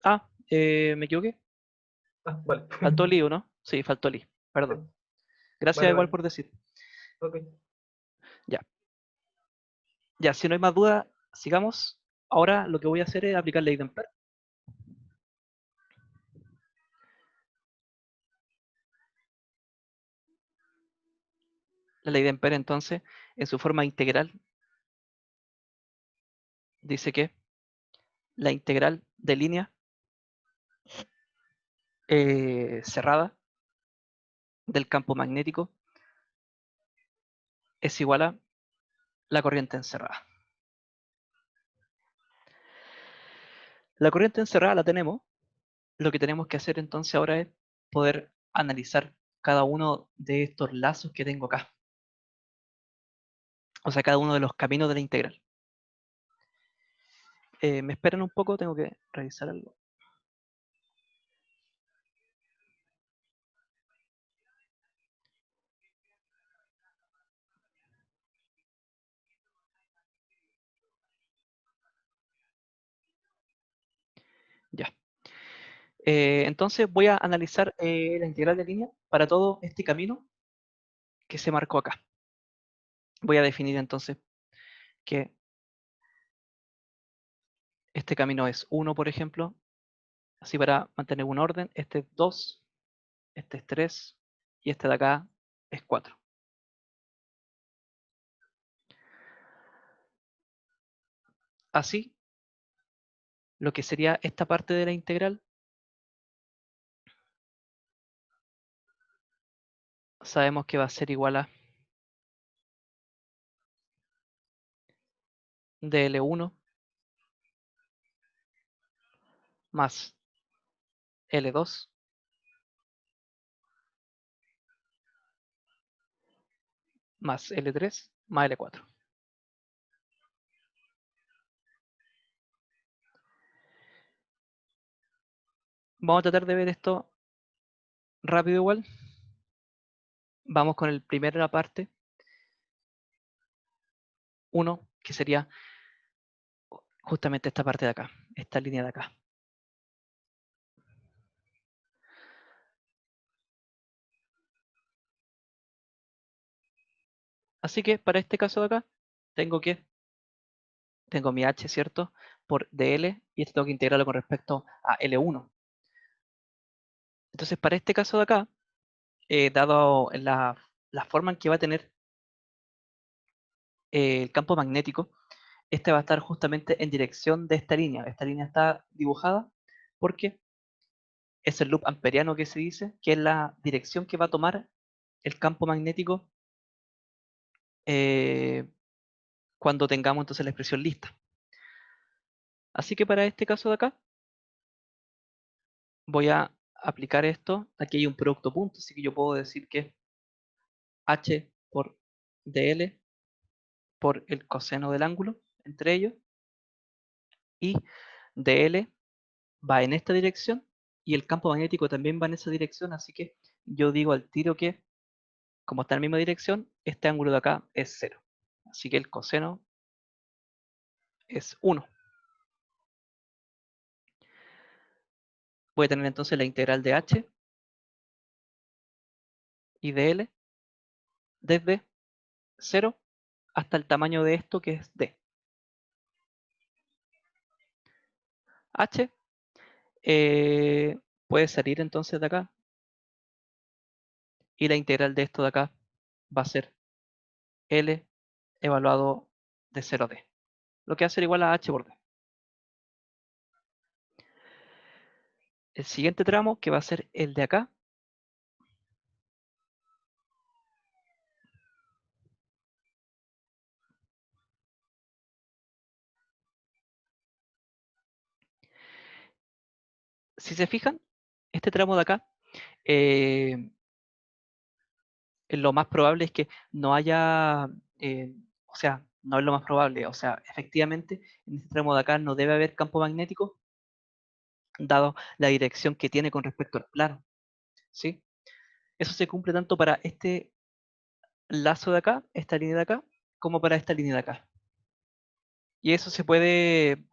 Ah, me equivoqué. Ah, vale. Faltó el I, ¿no? Sí, faltó el I. Perdón. Gracias Vale, igual vale. por decir. Ok. Ya. Ya, si no hay más dudas, sigamos. Ahora lo que voy a hacer es aplicar ley de Ampère. La ley de Ampère, entonces, en su forma integral, dice que la integral de línea cerrada del campo magnético es igual a la corriente encerrada. La corriente encerrada la tenemos. Lo que tenemos que hacer entonces ahora es poder analizar cada uno de estos lazos que tengo acá. O sea, cada uno de los caminos de la integral. Me esperan un poco, tengo que revisar algo. Ya. Entonces voy a analizar la integral de línea para todo este camino que se marcó acá. Voy a definir entonces que este camino es 1, por ejemplo, así para mantener un orden. Este es 2, este es 3 y este de acá es 4. Así, lo que sería esta parte de la integral, sabemos que va a ser igual a dl1 más L2 más L3 más L4. Vamos a tratar de ver esto rápido igual. Vamos con el primera parte, 1, que sería justamente esta parte de acá, esta línea de acá. Así que para este caso de acá, tengo mi h, ¿cierto? Por dl, y esto tengo que integrarlo con respecto a L1. Entonces, para este caso de acá, dado la forma en que va a tener el campo magnético, este va a estar justamente en dirección de esta línea. Esta línea está dibujada porque es el loop amperiano que se dice, que es la dirección que va a tomar el campo magnético cuando tengamos entonces la expresión lista. Así que para este caso de acá, voy a aplicar esto. Aquí hay un producto punto, así que yo puedo decir que h por dl por el coseno del ángulo entre ellos, y dl va en esta dirección y el campo magnético también va en esa dirección, así que yo digo al tiro que, como está en la misma dirección, este ángulo de acá es 0. Así que el coseno es 1. Voy a tener entonces la integral de h y de l desde 0 hasta el tamaño de esto, que es d. H puede salir entonces de acá, y la integral de esto de acá va a ser L evaluado de 0 a D, lo que va a ser igual a H por D. El siguiente tramo, que va a ser el de acá, si se fijan, este tramo de acá, lo más probable es que no haya, o sea, no es lo más probable, o sea, efectivamente, en este tramo de acá no debe haber campo magnético, dado la dirección que tiene con respecto al plano, ¿sí? Eso se cumple tanto para este lazo de acá, esta línea de acá, como para esta línea de acá. Y eso se puede,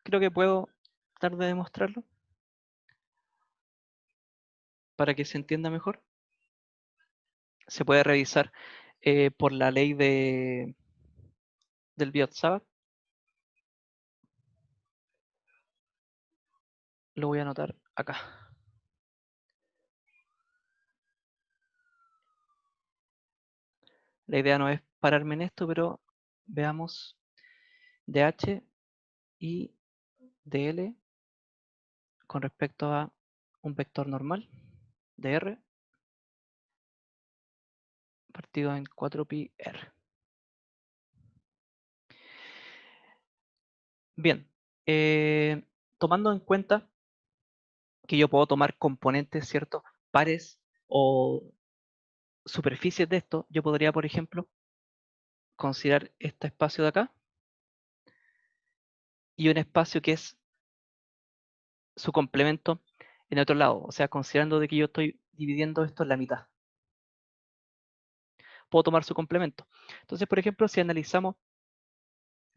creo que puedo tratar de demostrarlo para que se entienda mejor. Se puede revisar por la ley del Biot-Savart. Lo voy a anotar acá. La idea no es pararme en esto, pero veamos dH y dl con respecto a un vector normal de R partido en 4pi R. Bien, tomando en cuenta que yo puedo tomar componentes, ¿cierto? Pares o superficies de esto, yo podría, por ejemplo, considerar este espacio de acá y un espacio que es su complemento en otro lado, o sea, considerando de que yo estoy dividiendo esto en la mitad. Puedo tomar su complemento. Entonces, por ejemplo, si analizamos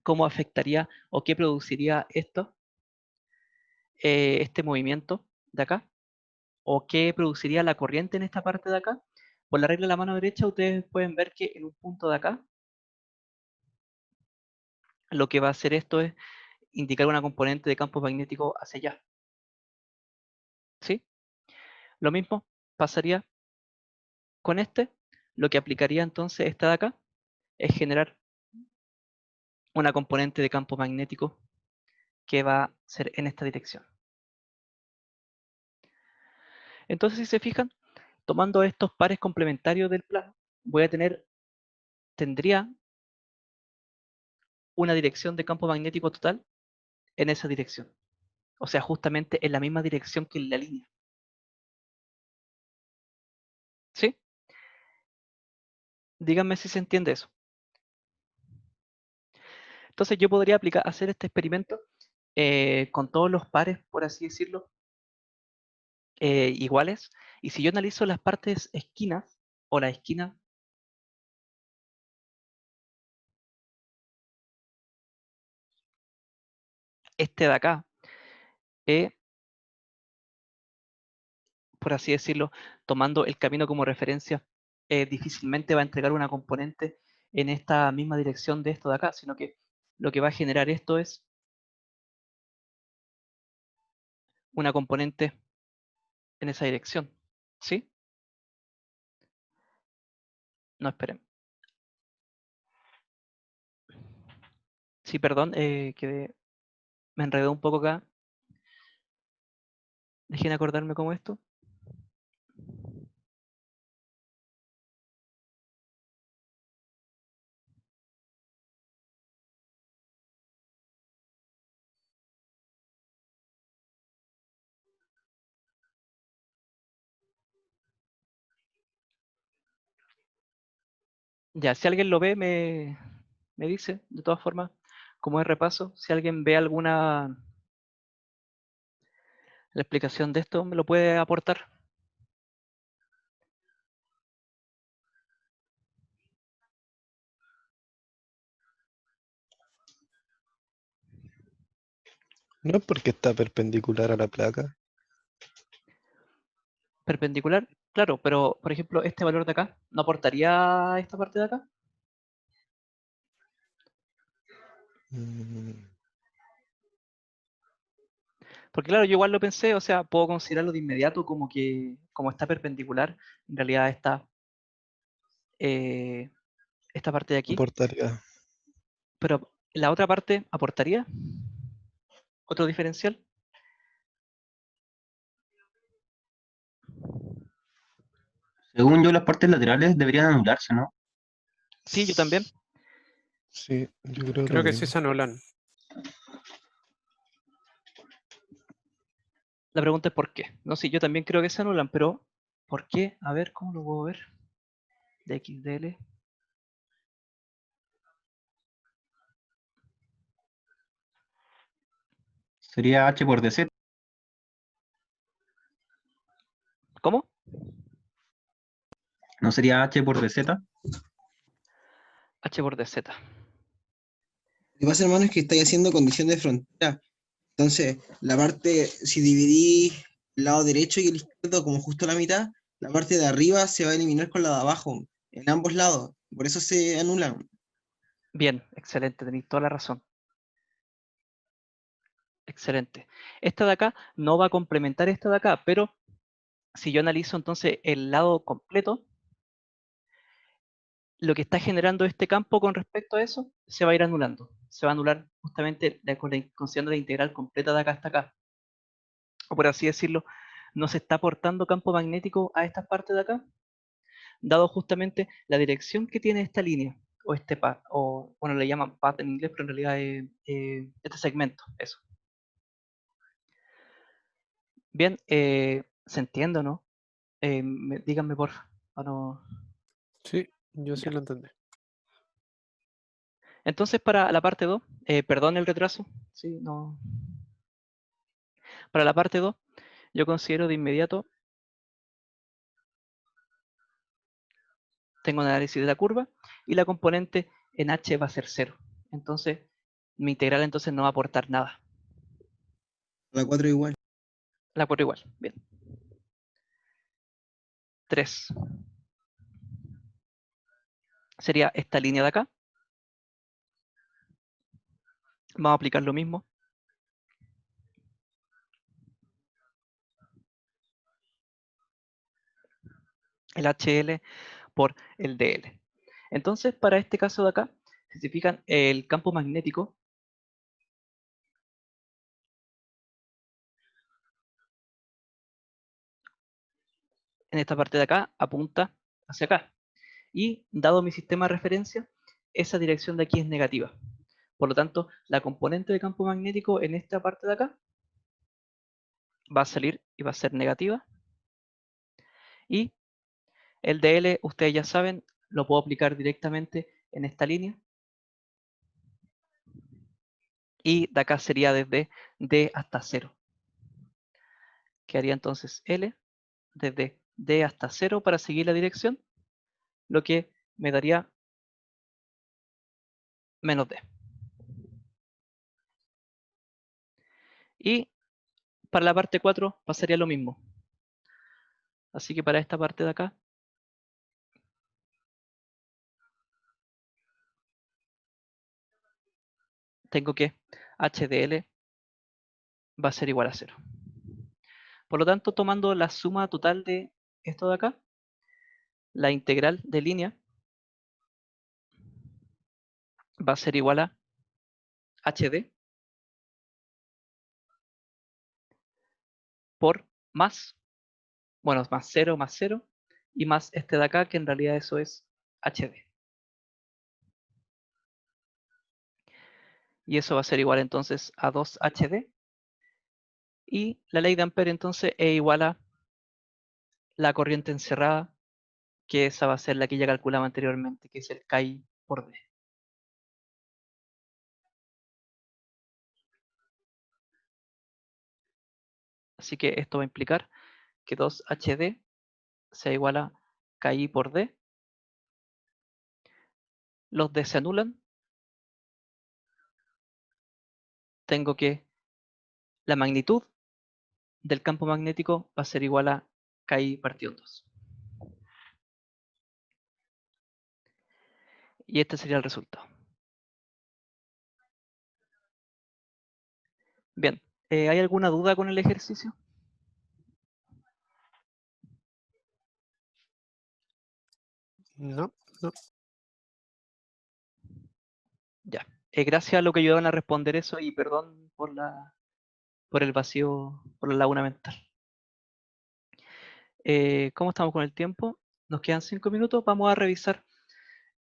cómo afectaría o qué produciría esto, este movimiento de acá, o qué produciría la corriente en esta parte de acá, por la regla de la mano derecha ustedes pueden ver que en un punto de acá, lo que va a hacer esto es indicar una componente de campo magnético hacia allá. ¿Sí? Lo mismo pasaría con este. Lo que aplicaría entonces esta de acá es generar una componente de campo magnético que va a ser en esta dirección. Entonces, si se fijan, tomando estos pares complementarios del plano, tendría una dirección de campo magnético total en esa dirección. O sea, justamente en la misma dirección que en la línea. ¿Sí? Díganme si se entiende eso. Entonces yo podría hacer este experimento con todos los pares, por así decirlo, iguales. Y si yo analizo las partes esquinas, o la esquina, este de acá, por así decirlo, tomando el camino como referencia, difícilmente va a entregar una componente en esta misma dirección de esto de acá, sino que lo que va a generar esto es una componente en esa dirección. ¿Sí? No, esperen. Sí, perdón, me enredé un poco acá. Dejen acordarme cómo esto. Ya, si alguien lo ve, me dice, de todas formas, como es repaso, si alguien ve alguna la explicación de esto, me lo puede aportar. No es porque está perpendicular a la placa. Perpendicular, claro, pero por ejemplo, este valor de acá, ¿no aportaría a esta parte de acá? Mm, Porque claro, yo igual lo pensé, o sea, puedo considerarlo de inmediato como que, como está perpendicular, en realidad esta parte de aquí, aportaría. pero la otra parte aportaría otro diferencial. Según yo, las partes laterales deberían anularse, ¿no? Sí, yo también. Sí, yo creo lo Creo que sí mismo. se anulan. La pregunta es ¿por qué? No sé, yo también creo que se anulan, pero ¿por qué? A ver, ¿cómo lo puedo ver? DXDL. Sería H por DZ. ¿Cómo? ¿No sería H por DZ? H por DZ. Lo que pasa, hermano, es que estáis haciendo condición de frontera. Entonces, la parte, si dividís el lado derecho y el izquierdo como justo a la mitad, la parte de arriba se va a eliminar con la de abajo, en ambos lados. Por eso se anulan. Bien, excelente, tenéis toda la razón. Excelente. Esta de acá no va a complementar esta de acá, pero si yo analizo entonces el lado completo, lo que está generando este campo con respecto a eso se va a ir anulando. Se va a anular justamente considerando la integral completa de acá hasta acá. O por así decirlo, no se está aportando campo magnético a estas partes de acá, dado justamente la dirección que tiene esta línea, o este path, o bueno, le llaman path en inglés, pero en realidad es este segmento, eso. Bien, ¿se entiende o no? Díganme porfa. Sí, yo sí Ya. lo entendí. Entonces para la parte 2, perdón el retraso, sí, no. Para la parte 2, yo considero de inmediato, tengo un análisis de la curva y la componente en h va a ser 0. Entonces, mi integral entonces no va a aportar nada. La 4 igual. La 4 igual, bien. 3. Sería esta línea de acá. Vamos a aplicar lo mismo. El HL por el DL. Entonces, para este caso de acá, si se fijan, el campo magnético en esta parte de acá apunta hacia acá. Y dado mi sistema de referencia, esa dirección de aquí es negativa. Por lo tanto, la componente de campo magnético en esta parte de acá va a salir y va a ser negativa. Y el DL, ustedes ya saben, lo puedo aplicar directamente en esta línea. Y de acá sería desde D hasta 0. Quedaría entonces L desde D hasta 0 para seguir la dirección, lo que me daría menos D. Y para la parte 4 pasaría lo mismo. Así que para esta parte de acá, tengo que HDL va a ser igual a 0. Por lo tanto, tomando la suma total de esto de acá, la integral de línea va a ser igual a HD por más, bueno, más 0, y más este de acá, que en realidad eso es HD. Y eso va a ser igual entonces a 2HD. Y la ley de Ampere entonces es igual a la corriente encerrada, que esa va a ser la que ya calculaba anteriormente, que es el KI por D. Así que esto va a implicar que 2HD sea igual a KI por D. Los D se anulan. Tengo que la magnitud del campo magnético va a ser igual a KI partido en 2. Y este sería el resultado. Bien, ¿hay alguna duda con el ejercicio? No, no. Ya. Gracias a lo que ayudaron a responder eso y perdón por el vacío, por la laguna mental. ¿Cómo estamos con el tiempo? Nos quedan 5 minutos. Vamos a revisar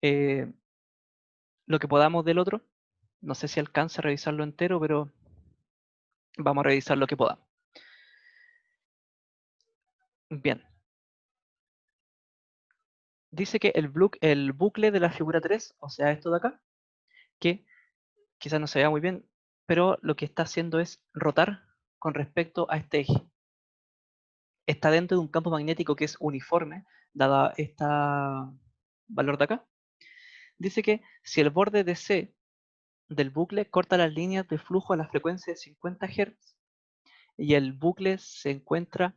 lo que podamos del otro. No sé si alcanza a revisarlo entero, pero vamos a revisar lo que podamos. Bien. Dice que el bucle de la figura 3, o sea, esto de acá, que quizás no se vea muy bien, pero lo que está haciendo es rotar con respecto a este eje. Está dentro de un campo magnético que es uniforme, dada este valor de acá. Dice que si el borde de C del bucle corta las líneas de flujo a la frecuencia de 50 Hz y el bucle se encuentra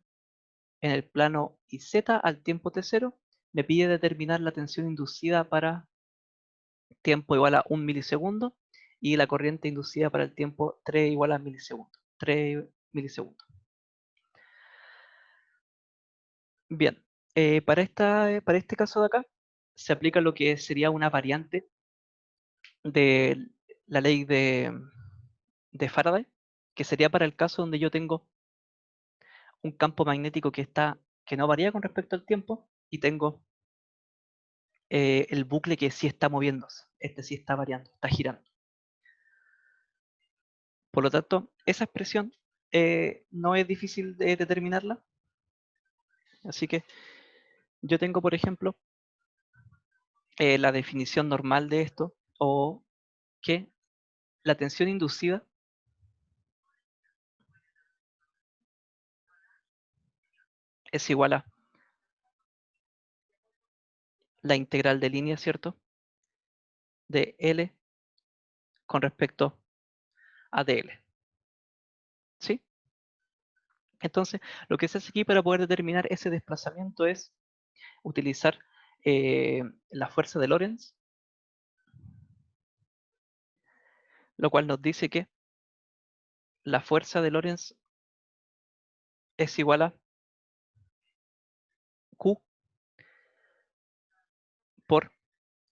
en el plano IZ al tiempo t0, me pide determinar la tensión inducida para tiempo igual a 1 milisegundo y la corriente inducida para el tiempo 3 igual a milisegundos. 3 milisegundos. Bien, para este caso de acá, se aplica lo que sería una variante de la ley de Faraday, que sería para el caso donde yo tengo un campo magnético que no varía con respecto al tiempo y tengo el bucle que sí está moviéndose, este sí está variando, está girando. Por lo tanto, esa expresión no es difícil de determinarla. Así que yo tengo, por ejemplo, la definición normal de esto, o que la tensión inducida es igual a la integral de línea, ¿cierto? De L con respecto a dl. ¿Sí? Entonces, lo que se hace aquí para poder determinar ese desplazamiento es utilizar la fuerza de Lorentz, lo cual nos dice que la fuerza de Lorentz es igual a Q por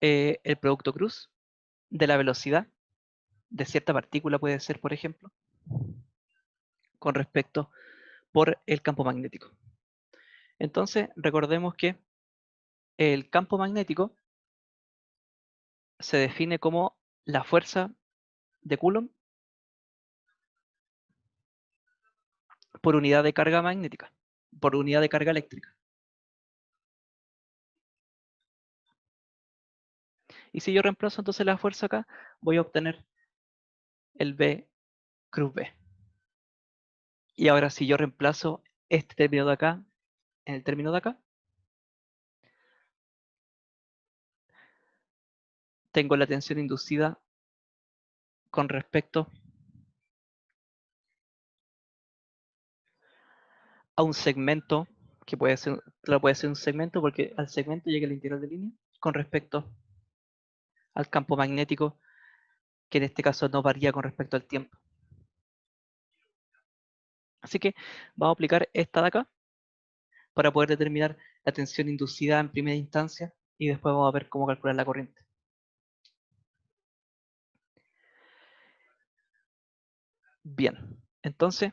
el producto cruz de la velocidad de cierta partícula, puede ser, por ejemplo, con respecto por el campo magnético. Entonces, recordemos que el campo magnético se define como la fuerza de Coulomb por unidad de carga magnética, por unidad de carga eléctrica. Y si yo reemplazo entonces la fuerza acá, voy a obtener el B cruz B. Y ahora si yo reemplazo este término de acá en el término de acá, tengo la tensión inducida con respecto a un segmento, que puede ser, claro, puede ser un segmento porque al segmento llega la integral de línea, con respecto al campo magnético, que en este caso no varía con respecto al tiempo. Así que vamos a aplicar esta de acá para poder determinar la tensión inducida en primera instancia y después vamos a ver cómo calcular la corriente. Bien, entonces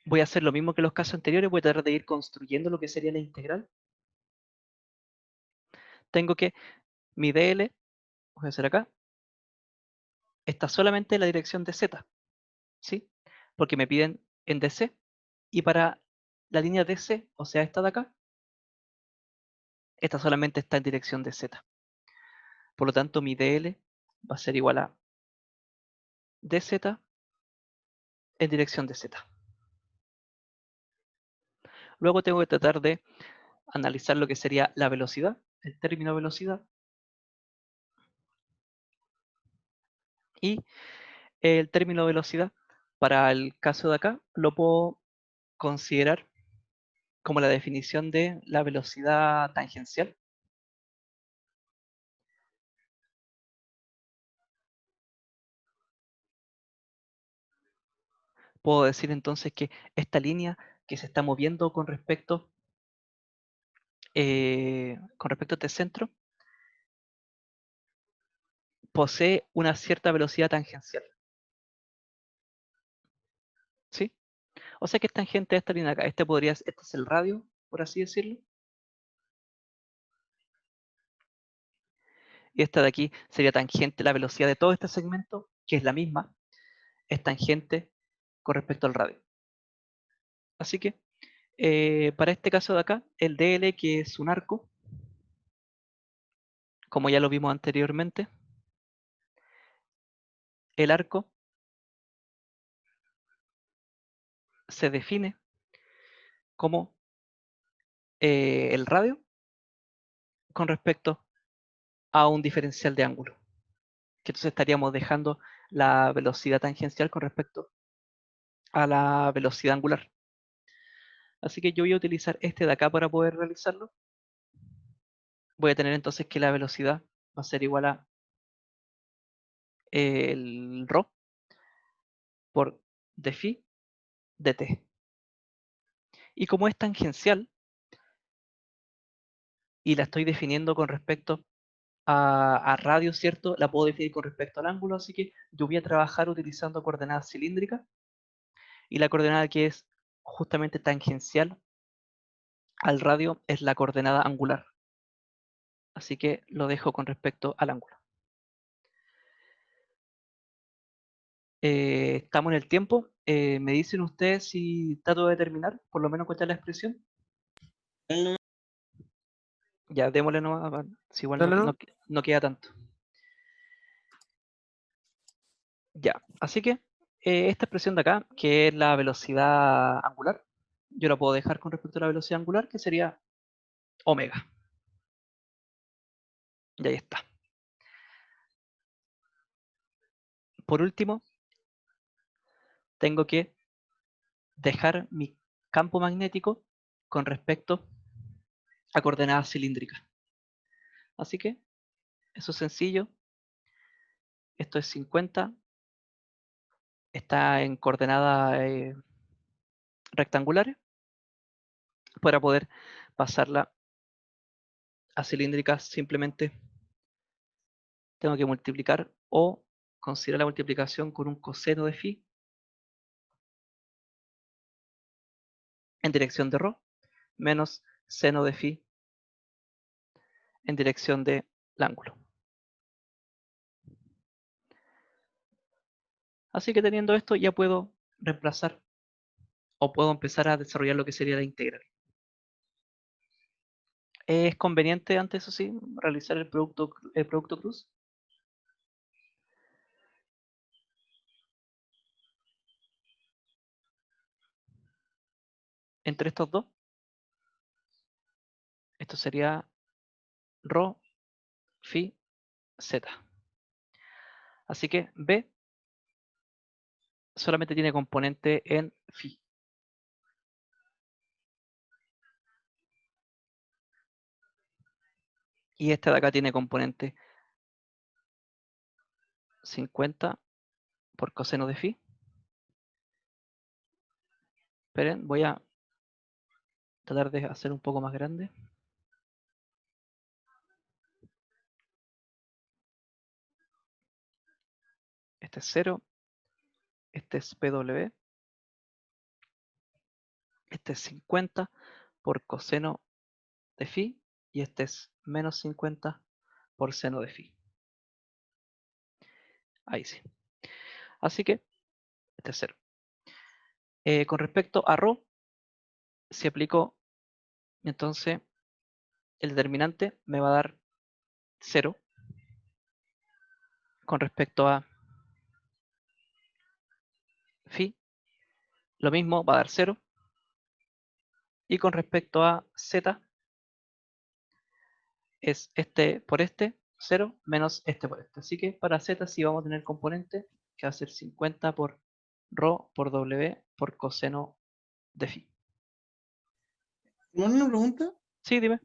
voy a hacer lo mismo que los casos anteriores, voy a tratar de ir construyendo lo que sería la integral. Tengo que mi dl, voy a hacer acá, está solamente en la dirección de z, ¿sí? Porque me piden en dc, y para la línea dc, o sea esta de acá, esta solamente está en dirección de z. Por lo tanto, mi dl va a ser igual a dz en dirección de z. Luego tengo que tratar de analizar lo que sería la velocidad, el término velocidad, y el término velocidad para el caso de acá lo puedo considerar como la definición de la velocidad tangencial. Puedo decir entonces que esta línea que se está moviendo con respecto a este centro posee una cierta velocidad tangencial. ¿Sí? O sea que es tangente a esta línea acá. Este es el radio, por así decirlo. Y esta de aquí sería tangente, la velocidad de todo este segmento, que es la misma, es tangente con respecto al radio. Así que para este caso de acá, el dl, que es un arco, como ya lo vimos anteriormente, el arco se define como el radio con respecto a un diferencial de ángulo. Que entonces estaríamos dejando la velocidad tangencial con respecto a la velocidad angular. Así que yo voy a utilizar este de acá para poder realizarlo. Voy a tener entonces que la velocidad va a ser igual a el ρ por d phi dt. Y como es tangencial, y la estoy definiendo con respecto a radio, ¿cierto? La puedo definir con respecto al ángulo, así que yo voy a trabajar utilizando coordenadas cilíndricas y la coordenada que es justamente tangencial al radio es la coordenada angular. Así que lo dejo con respecto al ángulo. Estamos en el tiempo. ¿Me dicen ustedes si trato de terminar? Por lo menos cuenta la expresión. Ya, démosle nomás, si igual Dale, ¿no? no queda tanto. Ya, así que esta expresión de acá, que es la velocidad angular, yo la puedo dejar con respecto a la velocidad angular, que sería omega. Y ahí está. Por último, tengo que dejar mi campo magnético con respecto a coordenadas cilíndricas. Así que eso es sencillo. Esto es 50. Está en coordenadas rectangulares para poder pasarla a cilíndricas. Simplemente tengo que multiplicar o considerar la multiplicación con un coseno de phi en dirección de ρ menos seno de phi en dirección del ángulo. Así que teniendo esto ya puedo reemplazar o puedo empezar a desarrollar lo que sería la integral. Es conveniente antes, eso sí, realizar el producto cruz. Entre estos dos. Esto sería ρ, phi, z. Así que B solamente tiene componente en phi. Y este de acá tiene componente 50 por coseno de phi. Esperen, voy a tratar de hacer un poco más grande. Este es 0. Este es PW. Este es 50 por coseno de phi. Y este es menos 50 por seno de phi. Ahí sí. Así que este es 0. Con respecto a ρ, si aplico, entonces el determinante me va a dar 0 con respecto a phi. Lo mismo va a dar 0. Y con respecto a z, es este por este, 0, menos este por este. Así que para z sí vamos a tener componente que va a ser 50 por ρ por w por coseno de phi. ¿Una pregunta? Sí, dime.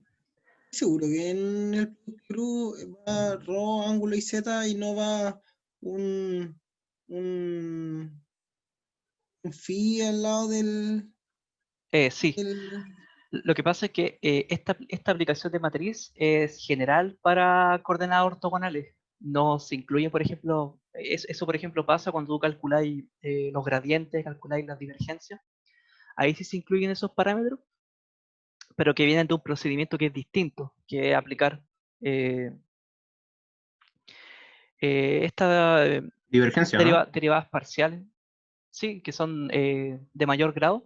Seguro que en el cruz va ρ, ángulo y z y no va un, un, un phi al lado Sí. del... Lo que pasa es que esta aplicación de matriz es general para coordenadas ortogonales. No se incluye, por ejemplo, eso por ejemplo pasa cuando tú calculáis los gradientes, calculáis las divergencias. Ahí sí se incluyen esos parámetros, pero que vienen de un procedimiento que es distinto, que es aplicar estas Divergencia, ¿no? derivadas parciales, sí, que son de mayor grado.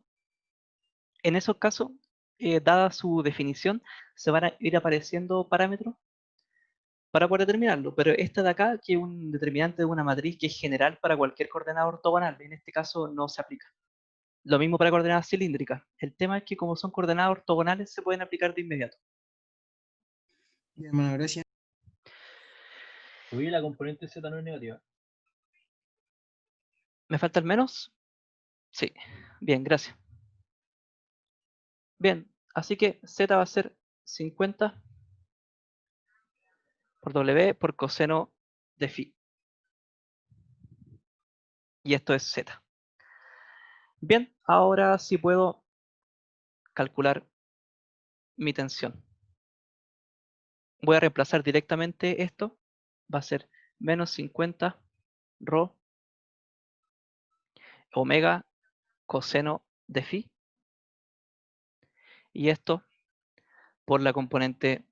En esos casos, dada su definición, se van a ir apareciendo parámetros para poder determinarlo, pero esta de acá, que es un determinante de una matriz que es general para cualquier coordenada ortogonal, en este caso no se aplica. Lo mismo para coordenadas cilíndricas. El tema es que como son coordenadas ortogonales, se pueden aplicar de inmediato. Bien, hermano, gracias. Oye, la componente Z no es negativa. ¿Me falta el menos? Sí. Bien, gracias. Bien, así que Z va a ser 50 por W por coseno de phi. Y esto es Z. Bien, ahora sí puedo calcular mi tensión. voy a reemplazar directamente esto. Va a ser menos 50 rho omega coseno de phi. Y esto por la componente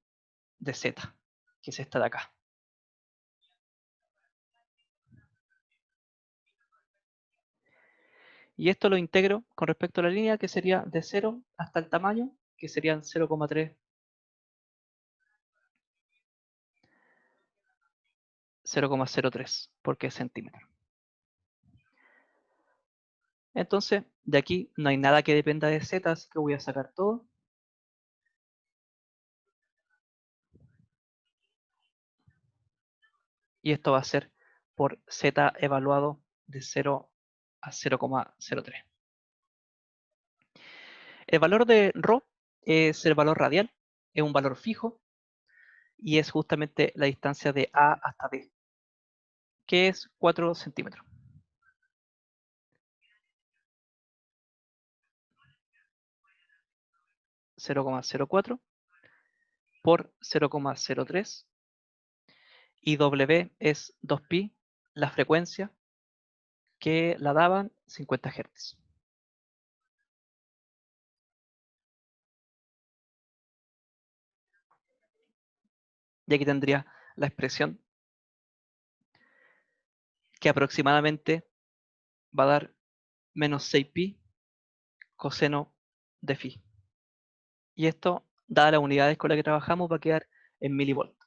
de z, que es esta de acá. Y esto lo integro con respecto a la línea, que sería de 0 hasta el tamaño, que serían 0,3. 0,03 porque es centímetro. Entonces, de aquí no hay nada que dependa de z, así que voy a sacar todo. Y esto va a ser por z evaluado de 0 a 0,03. El valor de ρ es el valor radial, es un valor fijo, y es justamente la distancia de A hasta B, que es 4 centímetros. (0,04 por 0,03) y W es 2pi, la frecuencia que la daban 50 Hz. Y aquí tendría la expresión que aproximadamente va a dar menos 6pi coseno de phi. Y esto, dadas las unidades con las que trabajamos, va a quedar en milivolts.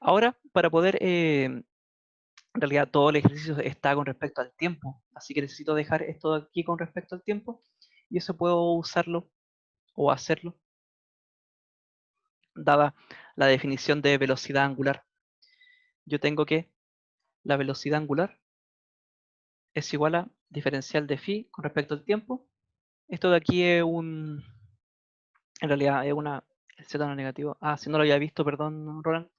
Ahora, para poder, en realidad todo el ejercicio está con respecto al tiempo, así que necesito dejar esto de aquí con respecto al tiempo, y eso puedo usarlo o hacerlo, dada la definición de velocidad angular. Yo tengo que la velocidad angular es igual a diferencial de phi con respecto al tiempo. Esto de aquí es en realidad es una, el z no negativo. Ah, si no lo había visto, perdón, Roland.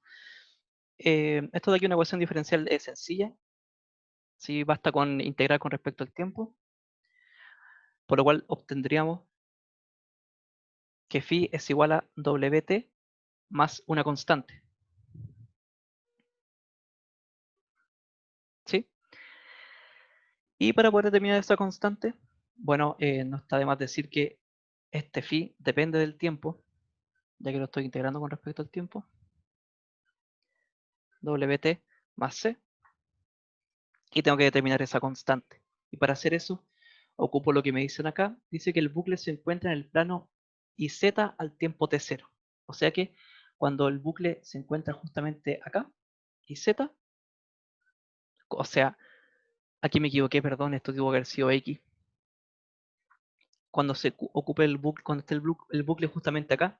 Esto de aquí es una ecuación diferencial sencilla. Sí, basta con integrar con respecto al tiempo. Por lo cual obtendríamos que phi es igual a wt más una constante. ¿Sí? Y para poder determinar esta constante, bueno, no está de más decir que este phi depende del tiempo, ya que lo estoy integrando con respecto al tiempo. Wt más c. Y tengo que determinar esa constante. Y para hacer eso, ocupo lo que me dicen acá. Dice que el bucle se encuentra en el plano iz al tiempo t0. O sea que cuando el bucle se encuentra justamente acá, iz, o sea, aquí me equivoqué, perdón, esto tuvo que haber sido x. Cuando se ocupe el bucle, cuando esté el bucle justamente acá,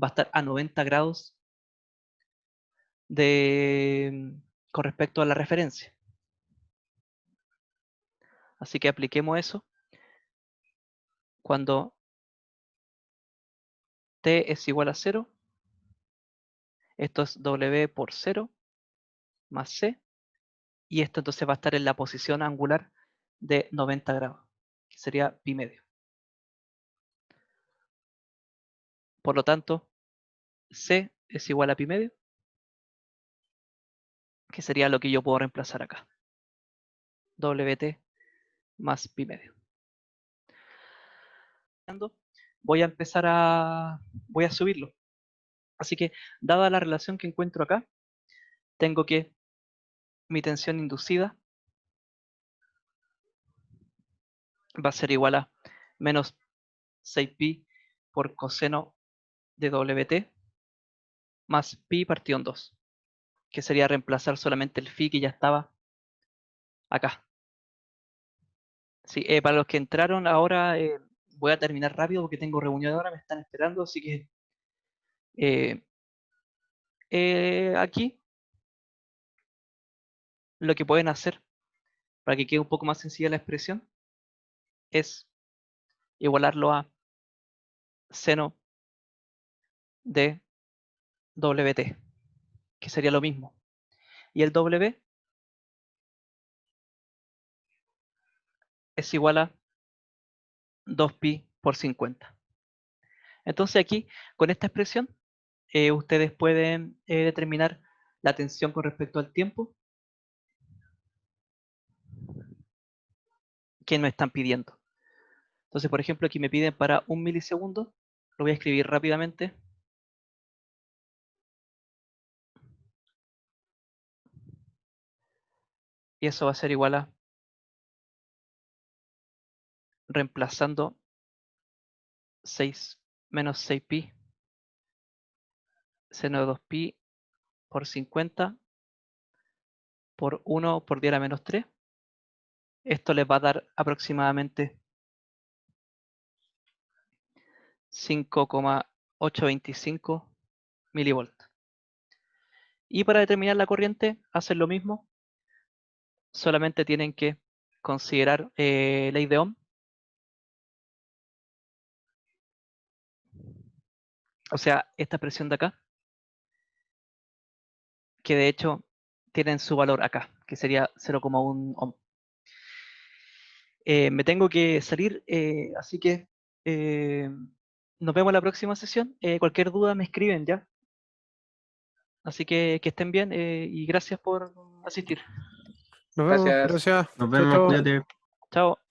va a estar a 90 grados con respecto a la referencia. Así que apliquemos eso. Cuando t es igual a 0, esto es w por 0 más c, y esto entonces va a estar en la posición angular de 90 grados, que sería pi medio. Por lo tanto, c es igual a pi medio, que sería lo que yo puedo reemplazar acá. Wt más pi medio. Voy a subirlo. Así que, dada la relación que encuentro acá, tengo que mi tensión inducida va a ser igual a menos 6pi por coseno de Wt más pi partido en 2, que sería reemplazar solamente el phi que ya estaba acá. Sí, para los que entraron ahora, voy a terminar rápido porque tengo reunión ahora, me están esperando, así que aquí lo que pueden hacer para que quede un poco más sencilla la expresión es igualarlo a seno de Wt, que sería lo mismo. Y el W es igual a 2pi por 50. Entonces aquí, con esta expresión, ustedes pueden determinar la tensión con respecto al tiempo que nos están pidiendo. Entonces, por ejemplo, aquí me piden para 1 milisegundo. Lo voy a escribir rápidamente. Y eso va a ser igual a, reemplazando 6 menos 6pi seno de 2pi por 50 por 1 por 10 a la menos 3. Esto les va a dar aproximadamente 5,825 milivolts. Y para determinar la corriente, hacen lo mismo. Solamente tienen que considerar ley de Ohm. O sea, esta presión de acá, que de hecho tienen su valor acá, que sería 0,1 ohm. Me tengo que salir, así que nos vemos en la próxima sesión. Cualquier duda me escriben ya. Así que estén bien y gracias por asistir. Nos vemos, Gracias. gracias. Nos Chao, vemos, chao. cuídate. Chao.